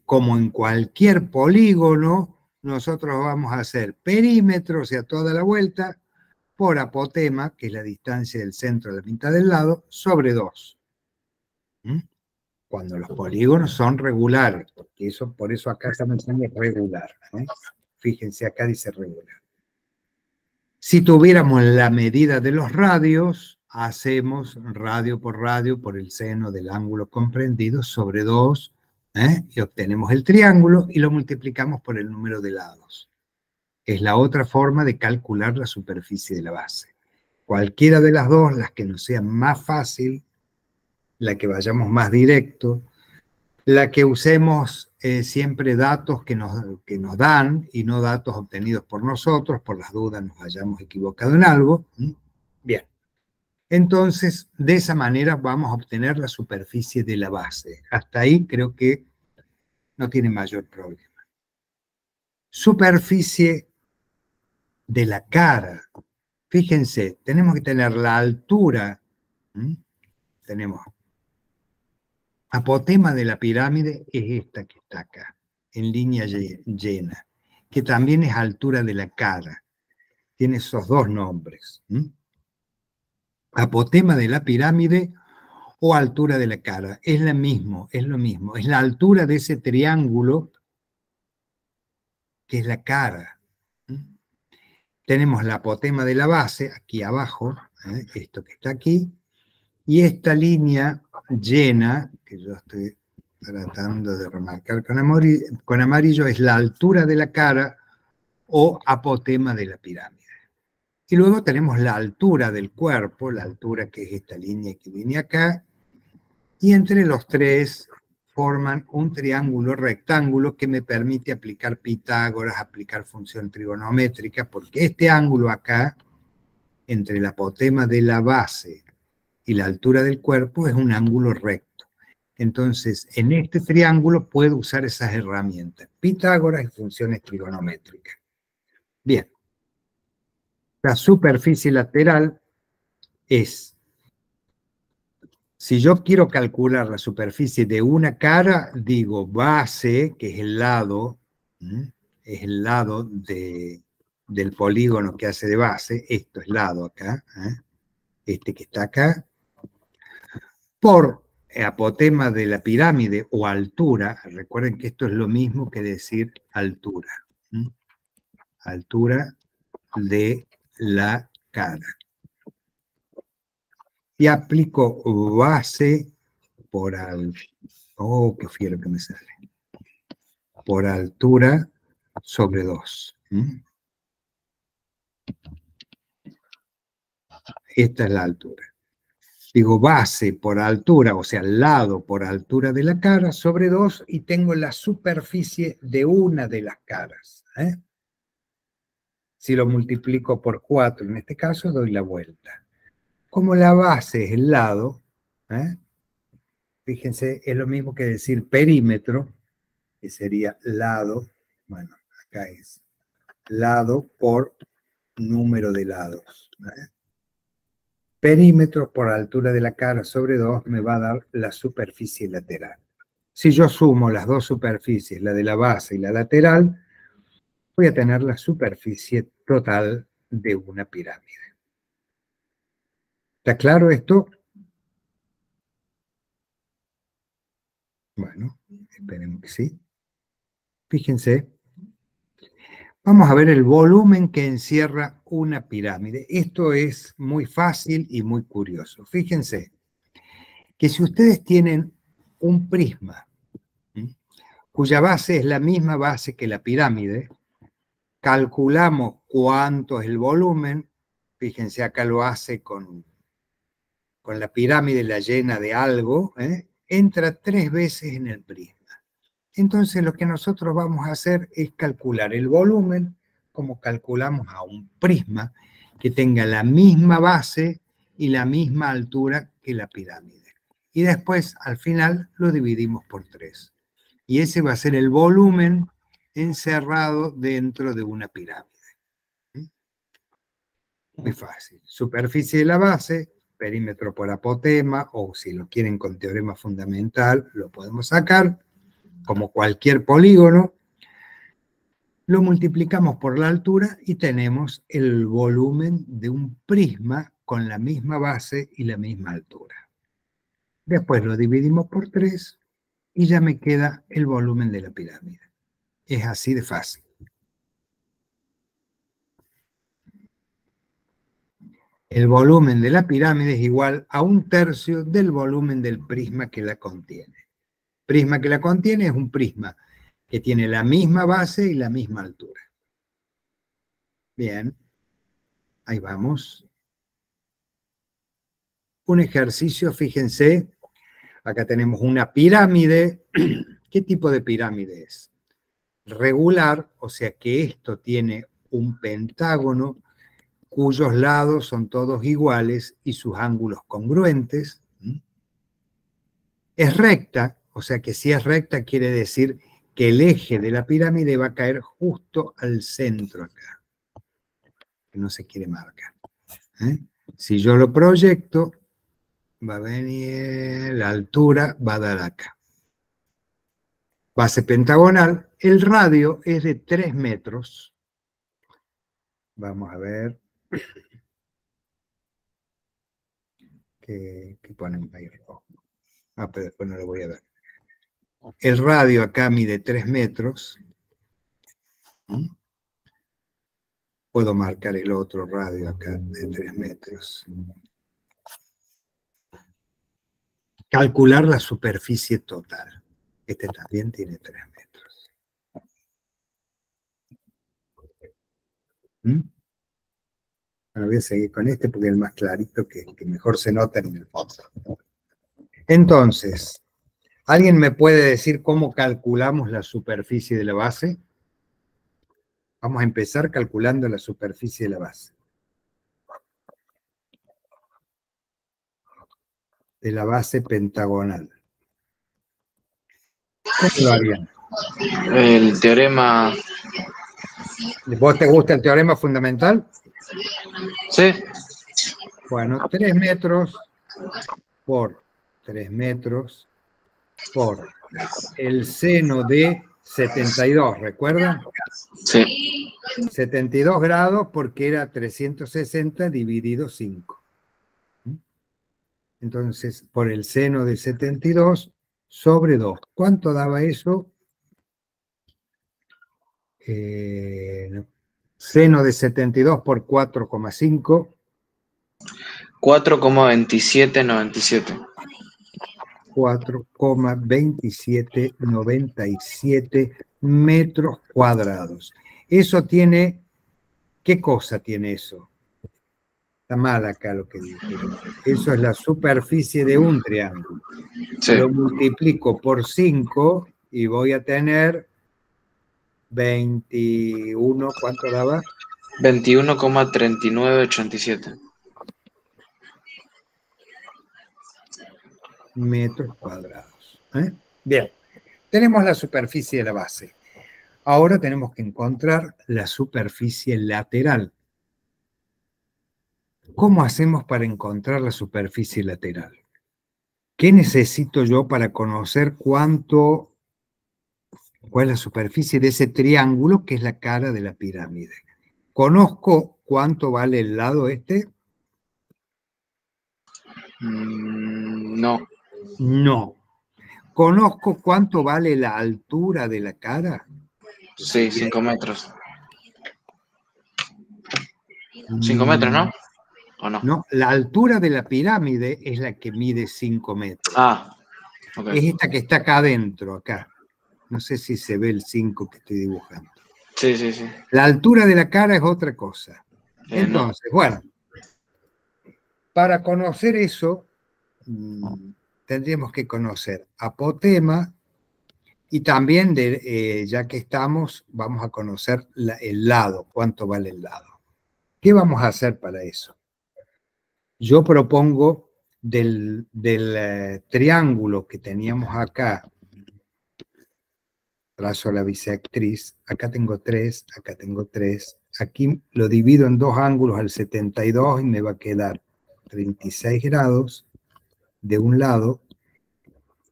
como en cualquier polígono, nosotros vamos a hacer perímetro, o sea, toda la vuelta, por apotema, que es la distancia del centro a la mitad del lado, sobre 2. Cuando los polígonos son regulares, porque por eso acá está mencionando regular. Fíjense, acá dice regular. Si tuviéramos la medida de los radios, hacemos radio por el seno del ángulo comprendido sobre 2, y obtenemos el triángulo y lo multiplicamos por el número de lados. Es la otra forma de calcular la superficie de la base. Cualquiera de las dos, las que nos sea más fácil, la que vayamos más directo, la que usemos siempre datos que nos dan y no datos obtenidos por nosotros, por las dudas nos hayamos equivocado en algo. Bien. Entonces, de esa manera vamos a obtener la superficie de la base. Hasta ahí creo que no tiene mayor problema. Superficie de la cara. Fíjense, tenemos que tener la altura. Tenemos apotema de la pirámide es esta que está acá, en línea llena, que también es altura de la cara. Tiene esos dos nombres. Apotema de la pirámide o altura de la cara. Es lo mismo, es lo mismo. Es la altura de ese triángulo que es la cara. Tenemos la apotema de la base, aquí abajo, esto que está aquí, y esta línea llena, que yo estoy tratando de remarcar con amarillo, es la altura de la cara o apotema de la pirámide. Y luego tenemos la altura del cuerpo, la altura que es esta línea que viene acá, y entre los tres forman un triángulo rectángulo que me permite aplicar Pitágoras, aplicar función trigonométrica, porque este ángulo acá, entre el apotema de la base y la altura del cuerpo, es un ángulo recto. Entonces, en este triángulo puedo usar esas herramientas, Pitágoras y funciones trigonométricas. Bien. La superficie lateral es, si yo quiero calcular la superficie de una cara, digo base, que es el lado del polígono que hace de base, esto es lado acá, este que está acá, por apotema de la pirámide o altura, recuerden que esto es lo mismo que decir altura, altura de la cara. Y aplico base por qué fiero que me sale. Por altura sobre 2. Esta es la altura. Digo base por altura, o sea, lado por altura de la cara sobre 2 y tengo la superficie de una de las caras. Si lo multiplico por 4, en este caso, doy la vuelta. Como la base es el lado, fíjense, es lo mismo que decir perímetro, que sería lado, bueno, acá es lado por número de lados. Perímetro por altura de la cara sobre 2 me va a dar la superficie lateral. Si yo sumo las dos superficies, la de la base y la lateral, voy a tener la superficie total de una pirámide. ¿Está claro esto? Bueno, esperemos que sí. Fíjense. Vamos a ver el volumen que encierra una pirámide. Esto es muy fácil y muy curioso. Fíjense que si ustedes tienen un prisma, cuya base es la misma base que la pirámide, calculamos cuánto es el volumen. Fíjense, acá lo hace con la pirámide, la llena de algo, entra 3 veces en el prisma. Entonces lo que nosotros vamos a hacer es calcular el volumen como calculamos a un prisma que tenga la misma base y la misma altura que la pirámide. Y después, al final, lo dividimos por 3. Y ese va a ser el volumen encerrado dentro de una pirámide. Muy fácil. Superficie de la base, perímetro por apotema, o si lo quieren con teorema fundamental, lo podemos sacar, como cualquier polígono, lo multiplicamos por la altura y tenemos el volumen de un prisma con la misma base y la misma altura. Después lo dividimos por 3 y ya me queda el volumen de la pirámide. Es así de fácil. El volumen de la pirámide es igual a 1/3 del volumen del prisma que la contiene. Prisma que la contiene es un prisma que tiene la misma base y la misma altura. Bien, ahí vamos. Un ejercicio, fíjense, acá tenemos una pirámide. ¿Qué tipo de pirámide es? Regular, o sea que esto tiene un pentágono cuyos lados son todos iguales y sus ángulos congruentes. Es recta, o sea que si es recta quiere decir que el eje de la pirámide va a caer justo al centro acá, que no se quiere marcar. Si yo lo proyecto, va a venir, la altura va a dar acá. Base pentagonal, el radio es de 3 metros. Vamos a ver qué ponemos ahí. Ah, pero después no lo voy a ver. El radio acá mide 3 metros. Puedo marcar el otro radio acá de 3 metros. Calcular la superficie total. Este también tiene 3 metros. Ahora voy a seguir con este porque es el más clarito que mejor se nota en el fondo. Entonces, ¿alguien me puede decir cómo calculamos la superficie de la base? Vamos a empezar calculando la superficie de la base. De la base pentagonal. ¿Cómo lo harían? El teorema... ¿Vos te gusta el teorema fundamental? Sí. Bueno, 3 metros por 3 metros por el seno de 72, ¿recuerdan? Sí. 72 grados porque era 360 dividido 5. Entonces, por el seno de 72 sobre 2. ¿Cuánto daba eso? Seno de 72 por 4,5. 4,2797. 4,2797 metros cuadrados. Eso tiene, ¿qué cosa tiene eso? Está mal acá lo que dije. Eso es la superficie de un triángulo. Sí. Lo multiplico por 5 y voy a tener 21, ¿cuánto daba? 21,3987. Metros cuadrados. Bien, tenemos la superficie de la base. Ahora tenemos que encontrar la superficie lateral. ¿Cómo hacemos para encontrar la superficie lateral? ¿Qué necesito yo para conocer cuál es la superficie de ese triángulo que es la cara de la pirámide? ¿Conozco cuánto vale el lado este? No. No. ¿Conozco cuánto vale la altura de la cara? Sí, 5 metros. 5 metros, ¿no? ¿O no? No, la altura de la pirámide es la que mide 5 metros. Ah, ok. Es esta que está acá adentro, acá. No sé si se ve el 5 que estoy dibujando. Sí, sí, sí. La altura de la cara es otra cosa. No. Entonces, bueno, para conocer eso, tendríamos que conocer apotema y también, ya que estamos, vamos a conocer el lado, cuánto vale el lado. ¿Qué vamos a hacer para eso? Yo propongo del triángulo que teníamos acá, trazo la bisectriz, acá tengo 3, acá tengo 3, aquí lo divido en dos ángulos al 72 y me va a quedar 36 grados de un lado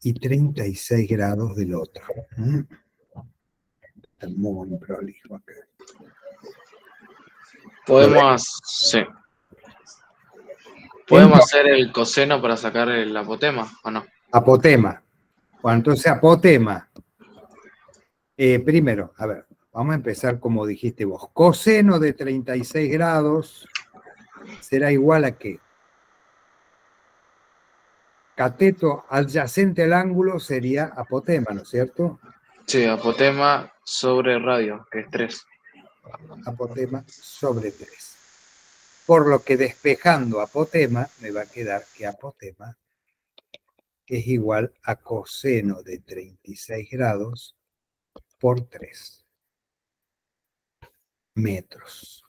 y 36 grados del otro. Está muy prolijo acá. Podemos, sí. ¿Podemos hacer el coseno para sacar el apotema o no? Apotema. Bueno, entonces apotema. Primero, a ver, vamos a empezar como dijiste vos. Coseno de 36 grados será igual a ¿qué? Cateto adyacente al ángulo sería apotema, ¿no es cierto? Sí, apotema sobre radio, que es 3. Apotema sobre 3. Por lo que despejando apotema, me va a quedar que apotema es igual a coseno de 36 grados por 3 metros.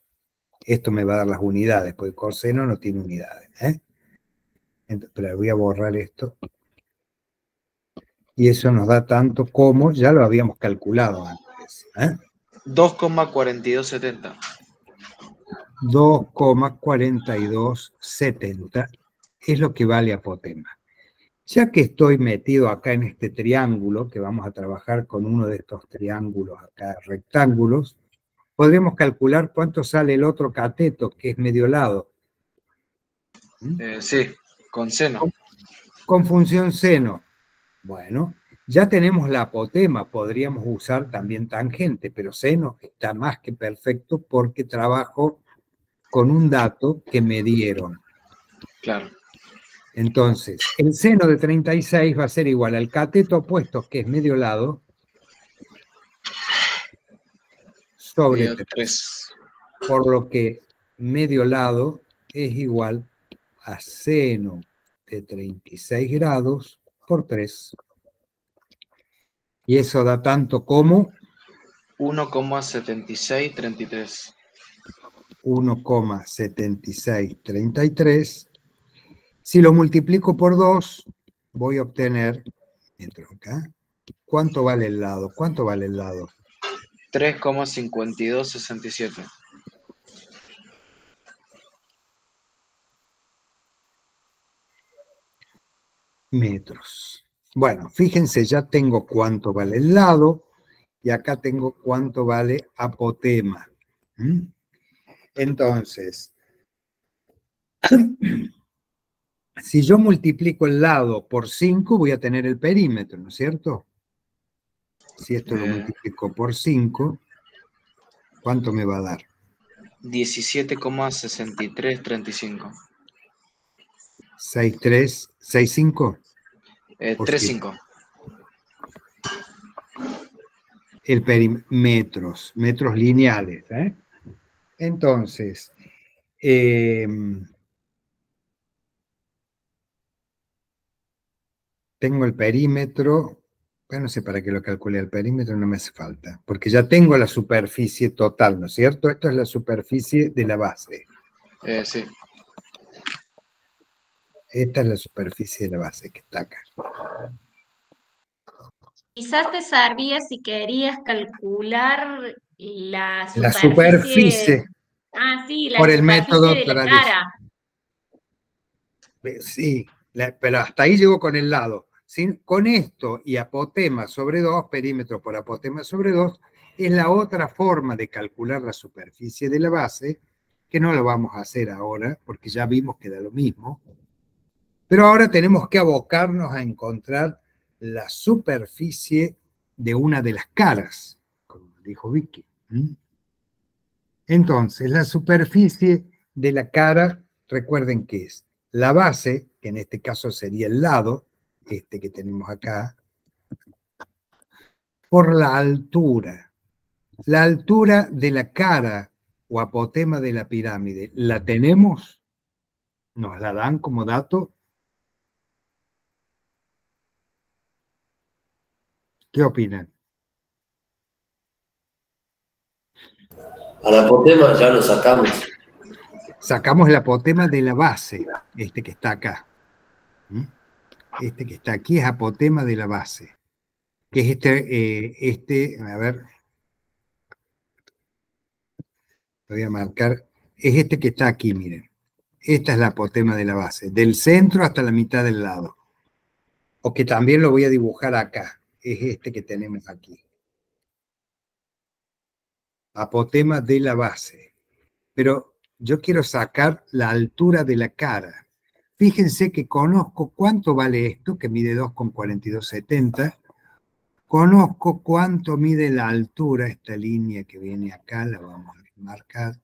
Esto me va a dar las unidades, porque coseno no tiene unidades. Entonces, pero voy a borrar esto. Y eso nos da tanto como, ya lo habíamos calculado antes. 2,4270. 2,4270 es lo que vale apotema. Ya que estoy metido acá en este triángulo, que vamos a trabajar con uno de estos triángulos acá, rectángulos, podremos calcular cuánto sale el otro cateto, que es medio lado. Sí, con seno. Con función seno. Bueno, ya tenemos la apotema, podríamos usar también tangente, pero seno está más que perfecto porque trabajo con un dato que me dieron. Claro. Entonces, el seno de 36 va a ser igual al cateto opuesto, que es medio lado, sobre 3. Por lo que medio lado es igual a seno de 36 grados por 3. Y eso da tanto como 1,7633. 1,7633. Si lo multiplico por 2, voy a obtener, entro acá, ¿cuánto vale el lado? ¿Cuánto vale el lado? 3,5267. Metros. Bueno, fíjense, ya tengo cuánto vale el lado y acá tengo cuánto vale apotema. Entonces, si yo multiplico el lado por 5, voy a tener el perímetro, ¿no es cierto? Si esto lo multiplico por 5, ¿cuánto me va a dar? 17,6335. 6,3, 6,5. 3,5. El perímetro, metros lineales. Entonces, tengo el perímetro, bueno, no sé para qué lo calcule el perímetro, no me hace falta, porque ya tengo la superficie total, ¿no es cierto? Esto es la superficie de la base. Sí. Esta es la superficie de la base que está acá. Quizás te servía si querías calcular la La superficie. superficie Ah, sí, la por el superficie método de la tradicional. cara. Sí, pero hasta ahí llego con el lado. Con esto y apotema sobre 2, perímetro por apotema sobre 2, es la otra forma de calcular la superficie de la base, que no lo vamos a hacer ahora, porque ya vimos que da lo mismo. Pero ahora tenemos que abocarnos a encontrar la superficie de una de las caras, como dijo Vicky. Entonces, la superficie de la cara, recuerden que es la base, que en este caso sería el lado, este que tenemos acá, por la altura. La altura de la cara o apotema de la pirámide, ¿la tenemos? ¿Nos la dan como dato? ¿Qué opinan? Al apotema ya lo sacamos. Sacamos el apotema de la base, este que está acá. Este que está aquí es apotema de la base, que es a ver, lo voy a marcar, es este que está aquí, miren. Esta es la apotema de la base, del centro hasta la mitad del lado. O que también lo voy a dibujar acá, es este que tenemos aquí. Apotema de la base. Pero yo quiero sacar la altura de la cara. Fíjense que conozco cuánto vale esto, que mide 2,4270. Conozco cuánto mide la altura, esta línea que viene acá, la vamos a marcar,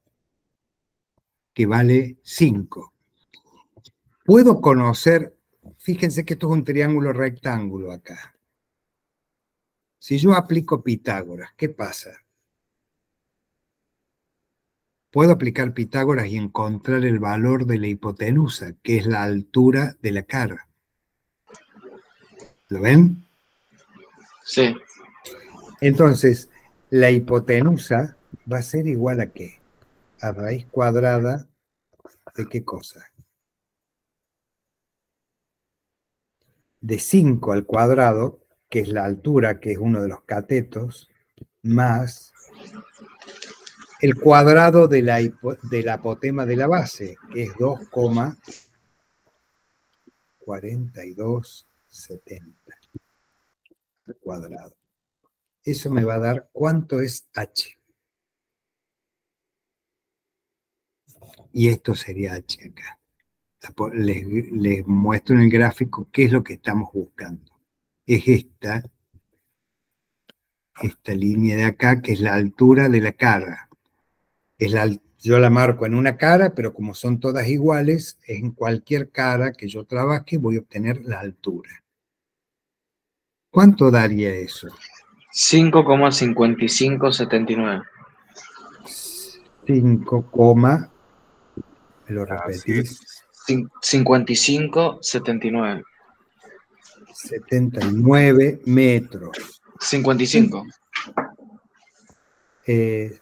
que vale 5. Puedo conocer, fíjense que esto es un triángulo rectángulo acá. Si yo aplico Pitágoras, ¿qué pasa? Puedo aplicar Pitágoras y encontrar el valor de la hipotenusa, que es la altura de la cara. ¿Lo ven? Sí. Entonces, la hipotenusa va a ser igual a ¿qué? A raíz cuadrada de ¿qué cosa? De 5 al cuadrado, que es la altura, que es uno de los catetos, más el cuadrado de la apotema de la base, que es 2,4270. 4270 cuadrado. Eso me va a dar cuánto es H. Y esto sería H acá. Les muestro en el gráfico qué es lo que estamos buscando. Es esta línea de acá, que es la altura de la cara. Yo la marco en una cara, pero como son todas iguales, en cualquier cara que yo trabaje voy a obtener la altura. ¿Cuánto daría eso? 5,5579. 5, ¿me lo repetís? 55,79. 79 metros. 55. Eh,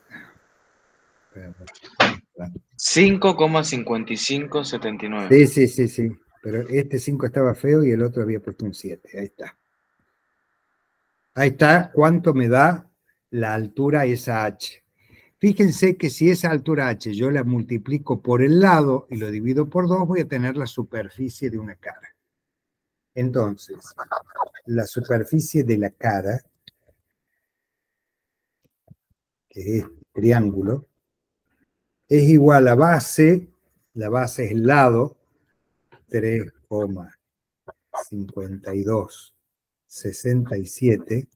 5,5579. sí. Pero este 5 estaba feo y el otro había puesto un 7. Ahí está. Ahí está. ¿Cuánto me da la altura esa H? Fíjense que si esa altura H yo la multiplico por el lado y lo divido por 2, voy a tener la superficie de una cara. Entonces, la superficie de la cara, que es este triángulo, es igual a base, la base es el lado, 3,5267,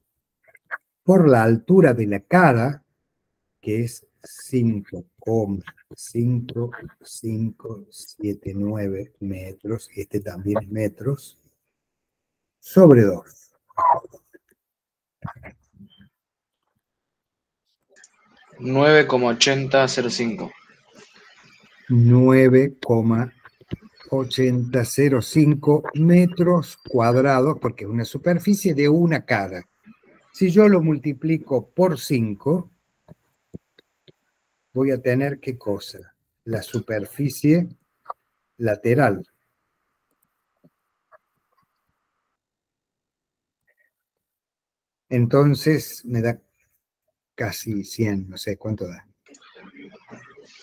por la altura de la cara, que es 5,5579 metros, este también es metros, sobre 2. 9,8005. 9,8005 metros cuadrados, porque es una superficie de una cara. Si yo lo multiplico por 5, voy a tener, ¿qué cosa? La superficie lateral. Entonces me da casi 100, no sé cuánto da.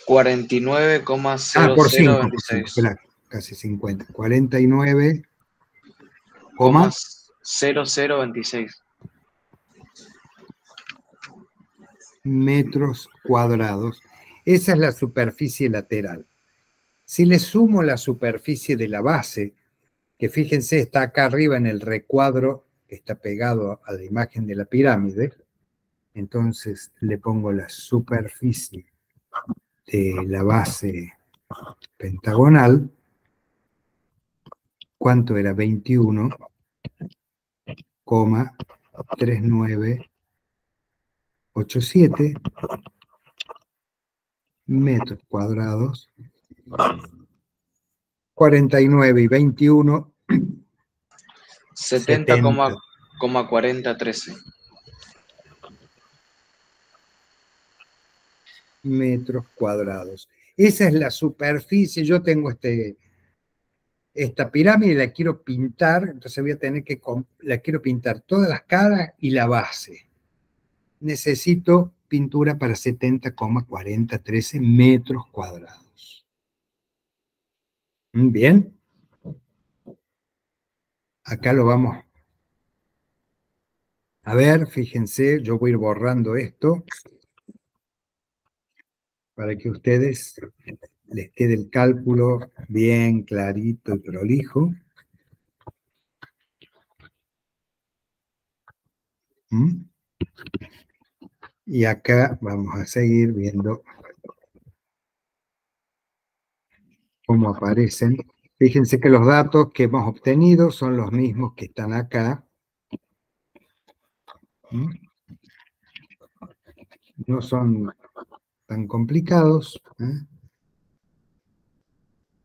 49,0026. Por 5, casi 50. 49,0026 metros cuadrados. Esa es la superficie lateral. Si le sumo la superficie de la base, que fíjense está acá arriba en el recuadro que está pegado a la imagen de la pirámide, entonces le pongo la superficie de la base pentagonal. ¿Cuánto era? 21,3987 metros cuadrados. 49 y 21. 70,4013. Metros cuadrados. Esa es la superficie. Yo tengo esta pirámide y la quiero pintar, entonces voy a tener que, la quiero pintar todas las caras y la base. Necesito pintura para 70,4013 metros cuadrados. Bien. Acá lo vamos a ver, fíjense, yo voy a ir borrando esto para que a ustedes les quede el cálculo bien clarito y prolijo. Y acá vamos a seguir viendo cómo aparecen. Fíjense que los datos que hemos obtenido son los mismos que están acá. No son tan complicados.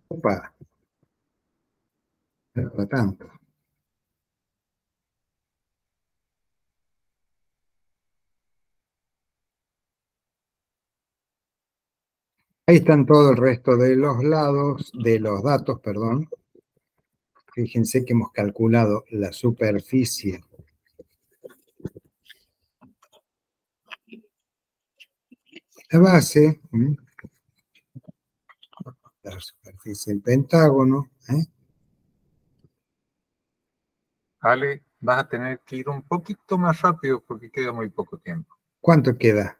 Opa. No para tanto. Ahí están todo el resto de los lados, de los datos, perdón. Fíjense que hemos calculado la superficie la base, la superficie del pentágono, Ale, vas a tener que ir un poquito más rápido porque queda muy poco tiempo. ¿Cuánto queda?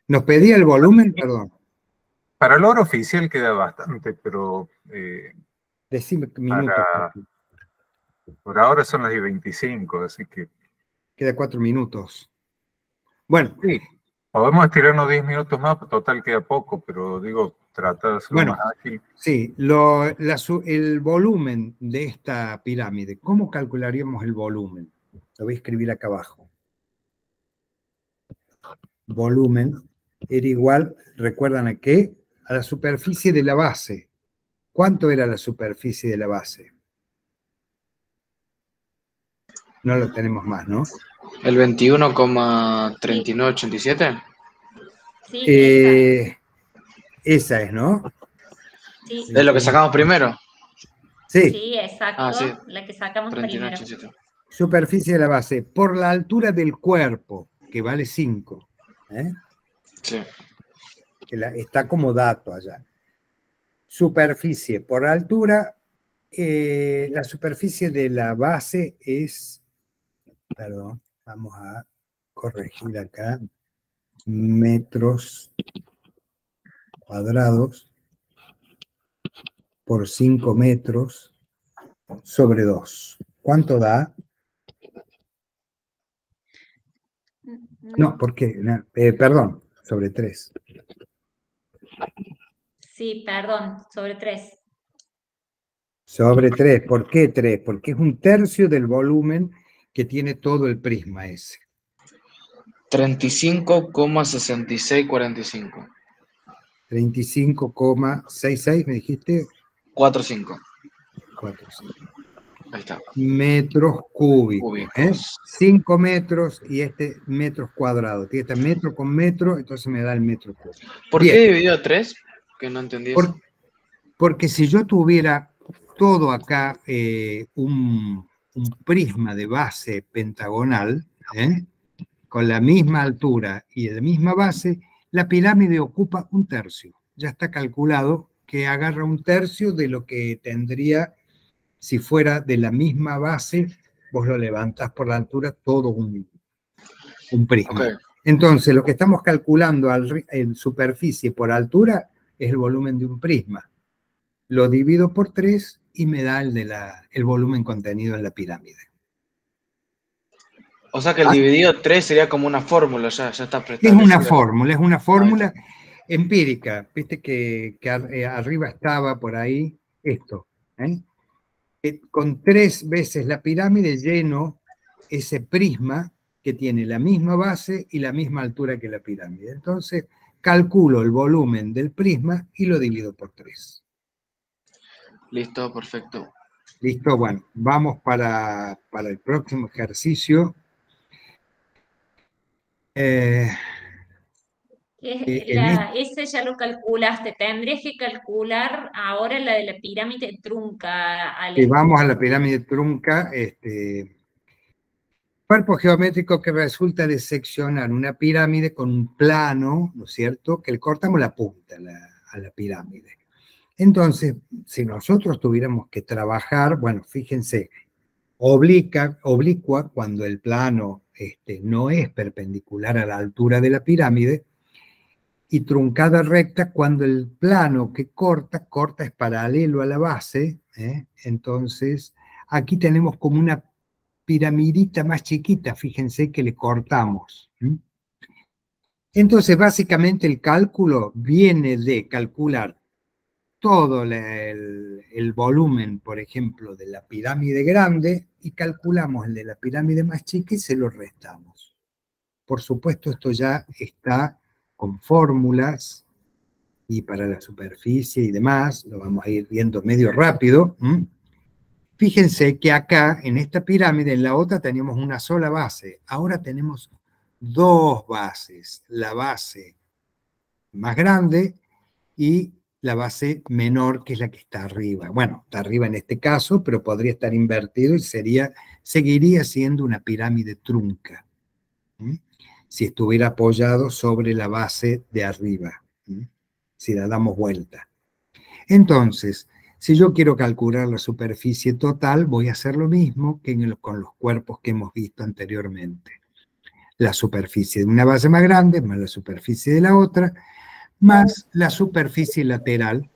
¿Nos pedía el volumen? Perdón. Para la hora oficial queda bastante, pero Decime minutos. por ahora son las 25, así que Queda 4 minutos. Bueno, sí, podemos estirarnos 10 minutos más, total queda poco, pero digo, trata de hacerlo Bueno. más ágil. sí, el volumen de esta pirámide, ¿cómo calcularíamos el volumen? Lo voy a escribir acá abajo. Volumen era igual, ¿recuerdan a qué? A la superficie de la base. ¿Cuánto era la superficie de la base? No lo tenemos más, ¿no? El 21,3987. Sí, Esa es, ¿no? sí, ¿Es lo que sacamos primero? Sí, sí, exacto, Ah, sí. la que sacamos primero. 39,87. superficie de la base por la altura del cuerpo, que vale 5. Sí. Está como dato allá. Superficie por altura, la superficie de la base es, perdón, vamos a corregir acá, metros cuadrados por 5 metros sobre 2. ¿Cuánto da? No, ¿por qué? No, perdón, sobre 3. Sí, perdón, sobre 3. Sobre 3. ¿Por qué 3? Porque es un tercio del volumen que tiene todo el prisma ese. 35,6645. 35,66, ¿me dijiste? 45. 45. Ahí está. Metros cúbicos. Cúbicos. 5 metros y este metros cuadrados. Tiene este metro con metro, entonces me da el metro cúbico. ¿Por Bien. qué dividido 3? Que no entendí eso. Porque si yo tuviera todo acá un prisma de base pentagonal, con la misma altura y la misma base, la pirámide ocupa un tercio. Ya está calculado que agarra un tercio de lo que tendría si fuera de la misma base, vos lo levantás por la altura, todo un prisma. Okay. Entonces, lo que estamos calculando en superficie por altura es el volumen de un prisma. Lo divido por 3 y me da el volumen contenido en la pirámide. O sea que el dividido 3 sería como una fórmula, ya está preestablecido. Es una fórmula empírica. Viste que arriba estaba por ahí esto. Con 3 veces la pirámide lleno ese prisma que tiene la misma base y la misma altura que la pirámide. Entonces, calculo el volumen del prisma y lo divido por 3. Listo, perfecto. Listo, bueno, vamos para el próximo ejercicio. Ese ya lo calculaste. Tendrías que calcular ahora la de la pirámide trunca, Ale. Y vamos a la pirámide trunca. Cuerpo geométrico que resulta de seccionar una pirámide con un plano, ¿no es cierto? Que le cortamos la punta a la pirámide. Entonces, si nosotros tuviéramos que trabajar, bueno, fíjense, oblicua cuando el plano no es perpendicular a la altura de la pirámide, y truncada recta cuando el plano que corta es paralelo a la base. Entonces, aquí tenemos como una piramidita más chiquita, fíjense que le cortamos. Entonces, básicamente el cálculo viene de calcular todo el volumen, por ejemplo, de la pirámide grande y calculamos el de la pirámide más chica y se lo restamos. Por supuesto, esto ya está con fórmulas y para la superficie y demás, lo vamos a ir viendo medio rápido. Fíjense que acá, en esta pirámide, en la otra teníamos una sola base, ahora tenemos 2 bases, la base más grande y la base menor, que es la que está arriba. Bueno, está arriba en este caso, pero podría estar invertido y seguiría siendo una pirámide trunca, si estuviera apoyado sobre la base de arriba, si la damos vuelta. Entonces, Si yo quiero calcular la superficie total, voy a hacer lo mismo que con los cuerpos que hemos visto anteriormente. La superficie de una base más grande, más la superficie de la otra, más la superficie lateral.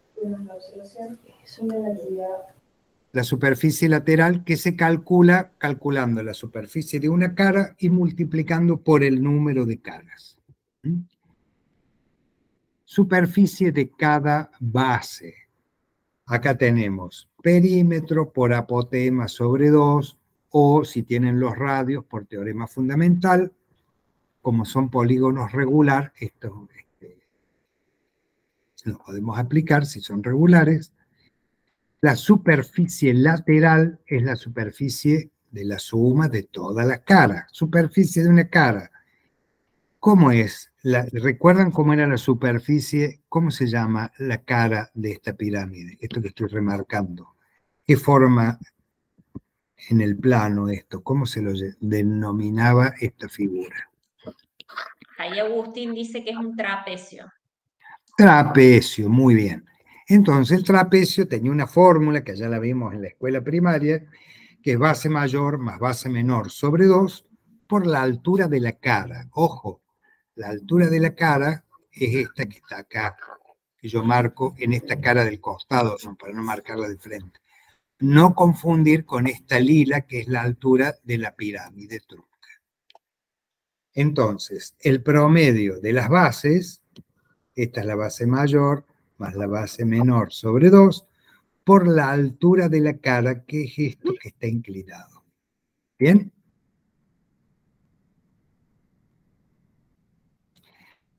La superficie lateral que se calcula calculando la superficie de una cara y multiplicando por el número de caras. Superficie de cada base. Acá tenemos perímetro por apotema sobre 2, o si tienen los radios por teorema fundamental, como son polígonos regular, esto lo podemos aplicar si son regulares. La superficie lateral es la superficie de la suma de todas las caras. Superficie de una cara. ¿Cómo es? ¿Recuerdan cómo era la superficie? ¿Cómo se llama la cara de esta pirámide? Esto que estoy remarcando. ¿Qué forma en el plano esto? ¿Cómo se lo denominaba esta figura? Ahí Agustín dice que es un trapecio. Trapecio, muy bien. Entonces el trapecio tenía una fórmula que ya la vimos en la escuela primaria, que es base mayor más base menor sobre 2 por la altura de la cara. Ojo, la altura de la cara es esta que está acá, que yo marco en esta cara del costado, para no marcarla de frente. No confundir con esta lila, que es la altura de la pirámide trunca. Entonces, el promedio de las bases, esta es la base mayor, más la base menor sobre 2, por la altura de la cara, que es esto que está inclinado. ¿Bien?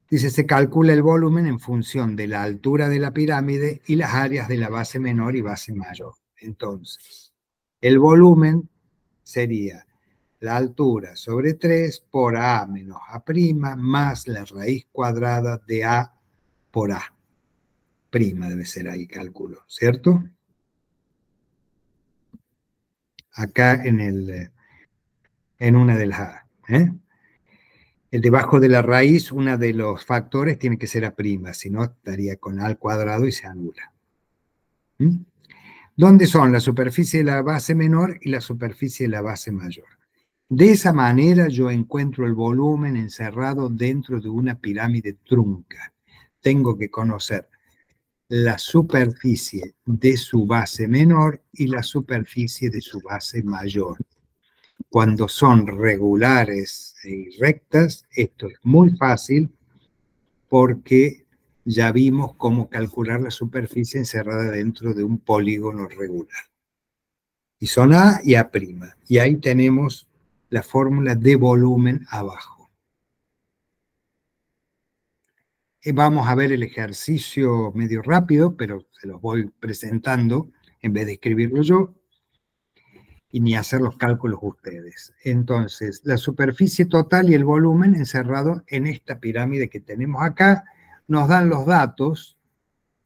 Dice, se calcula el volumen en función de la altura de la pirámide y las áreas de la base menor y base mayor. Entonces, el volumen sería la altura sobre 3 por A menos A' más la raíz cuadrada de A por A'. Debe ser ahí, cálculo, ¿cierto? Acá en una de las A. Debajo de la raíz, uno de los factores tiene que ser A', si no estaría con A al cuadrado y se anula. ¿Dónde son la superficie de la base menor y la superficie de la base mayor? De esa manera yo encuentro el volumen encerrado dentro de una pirámide trunca. Tengo que conocer la superficie de su base menor y la superficie de su base mayor. Cuando son regulares y rectas, esto es muy fácil porque ya vimos cómo calcular la superficie encerrada dentro de un polígono regular. Y son A y A'. Y ahí tenemos la fórmula de volumen abajo. Vamos a ver el ejercicio medio rápido, pero se los voy presentando en vez de escribirlo yo y ni hacer los cálculos ustedes. Entonces, la superficie total y el volumen encerrado en esta pirámide que tenemos acá nos dan los datos.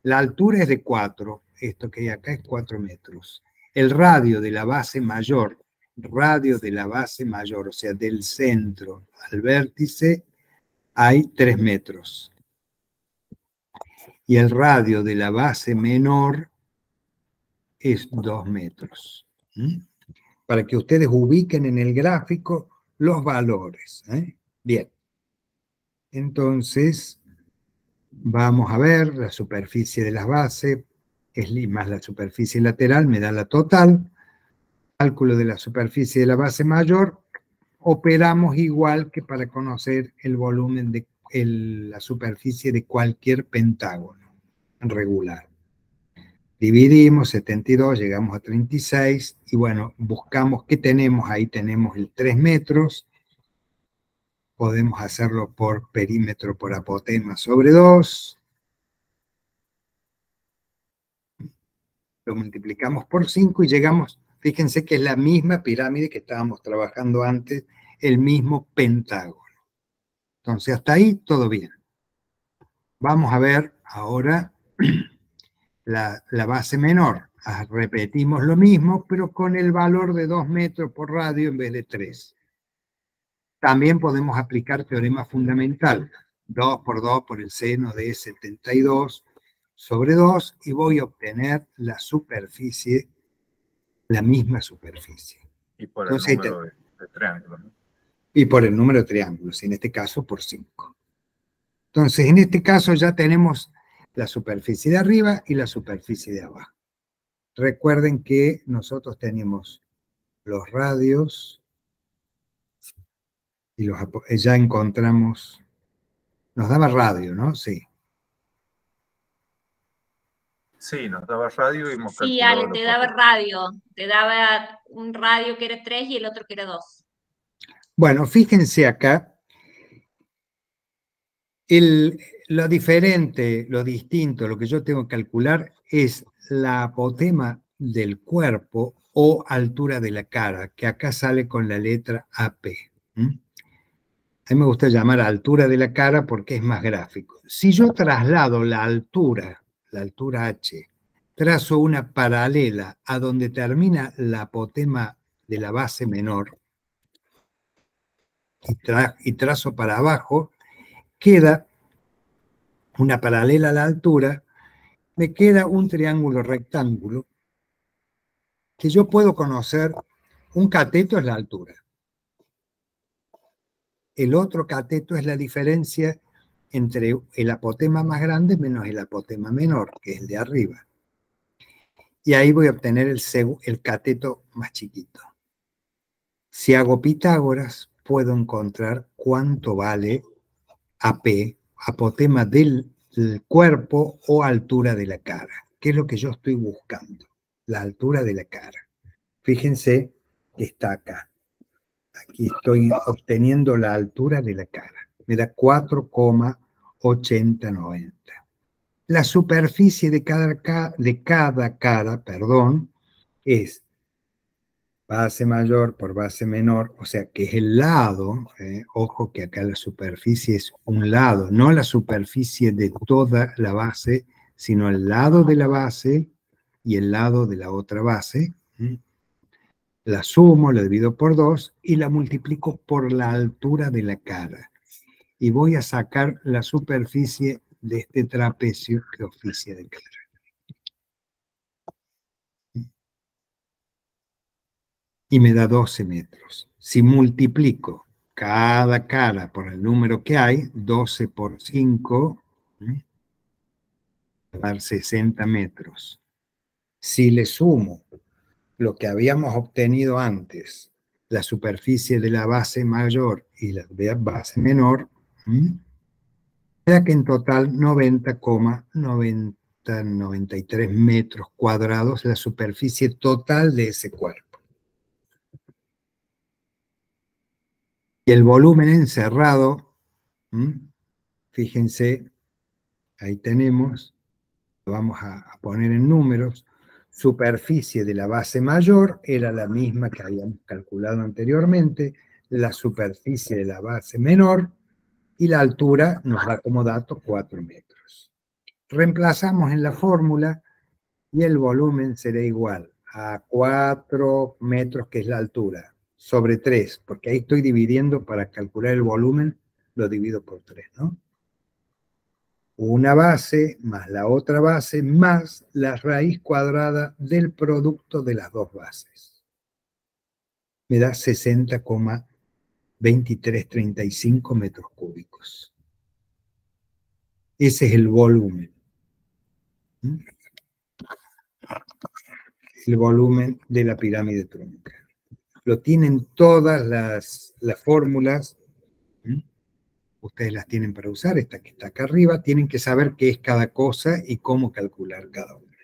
La altura es de 4, esto que hay acá es 4 metros. El radio de la base mayor, o sea, del centro al vértice, hay 3 metros. Y el radio de la base menor es 2 metros. Para que ustedes ubiquen en el gráfico los valores. Bien. Entonces, vamos a ver la superficie de las bases, más la superficie lateral, me da la total. Cálculo de la superficie de la base mayor, operamos igual que para conocer el volumen de la superficie de cualquier pentágono regular. Dividimos 72, llegamos a 36, y bueno, buscamos qué tenemos. Ahí tenemos el 3 metros. Podemos hacerlo por perímetro por apotema sobre 2. Lo multiplicamos por 5 y llegamos, fíjense que es la misma pirámide que estábamos trabajando antes, el mismo pentágono. Entonces, hasta ahí todo bien. Vamos a ver ahora la base menor. Repetimos lo mismo, pero con el valor de 2 metros por radio en vez de 3. También podemos aplicar teorema fundamental. 2 por 2 por el seno de 72 sobre 2 y voy a obtener la superficie, la misma superficie. Y por el Entonces, número de triángulos, ¿no? y por el número de triángulos, en este caso por 5. Entonces, en este caso ya tenemos la superficie de arriba y la superficie de abajo. Recuerden que nosotros tenemos los radios y ya encontramos, nos daba radio, ¿no? Sí. Sí, nos daba radio y hemos Sí, calculado Ale, la te daba potencia. radio. Te daba un radio que era 3 y el otro que era 2. Bueno, fíjense acá, lo diferente, lo distinto, lo que yo tengo que calcular es la apotema del cuerpo o altura de la cara, que acá sale con la letra AP. A mí me gusta llamar altura de la cara porque es más gráfico. Si yo traslado la altura H, trazo una paralela a donde termina la apotema de la base menor y trazo para abajo, queda una paralela a la altura, me queda un triángulo rectángulo que yo puedo conocer. Un cateto es la altura. El otro cateto es la diferencia entre el apotema más grande menos el apotema menor, que es el de arriba. Y ahí voy a obtener el cateto más chiquito. Si hago Pitágoras, puedo encontrar cuánto vale AP, apotema del cuerpo o altura de la cara, que es lo que yo estoy buscando, la altura de la cara. Fíjense que está acá. Aquí estoy obteniendo la altura de la cara. Me da 4,8090. La superficie de cada cara, es base mayor por base menor, o sea que es el lado, ojo que acá la superficie es un lado, no la superficie de toda la base, sino el lado de la base y el lado de la otra base. La sumo, la divido por 2 y la multiplico por la altura de la cara. Y voy a sacar la superficie de este trapecio que oficia de cara. Y me da 12 metros. Si multiplico cada cara por el número que hay, 12 por 5, va a dar 60 metros. Si le sumo lo que habíamos obtenido antes, la superficie de la base mayor y la base menor, queda que en total 90,93 metros cuadrados la superficie total de ese cuerpo. Y el volumen encerrado, fíjense, ahí tenemos, lo vamos a poner en números, superficie de la base mayor era la misma que habíamos calculado anteriormente, la superficie de la base menor y la altura nos da como dato 4 metros. Reemplazamos en la fórmula y el volumen será igual a 4 metros, que es la altura, sobre 3, porque ahí estoy dividiendo para calcular el volumen, lo divido por 3, ¿no? Una base más la otra base más la raíz cuadrada del producto de las dos bases. Me da 60,2335 metros cúbicos. Ese es el volumen. El volumen de la pirámide trunca. Lo tienen todas las fórmulas. Ustedes las tienen para usar, esta que está acá arriba, tienen que saber qué es cada cosa y cómo calcular cada una.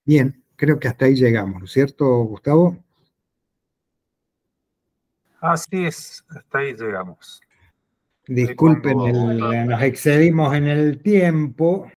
Bien, creo que hasta ahí llegamos, ¿no es cierto, Gustavo? Así es, hasta ahí llegamos. Disculpen, nos excedimos en el tiempo.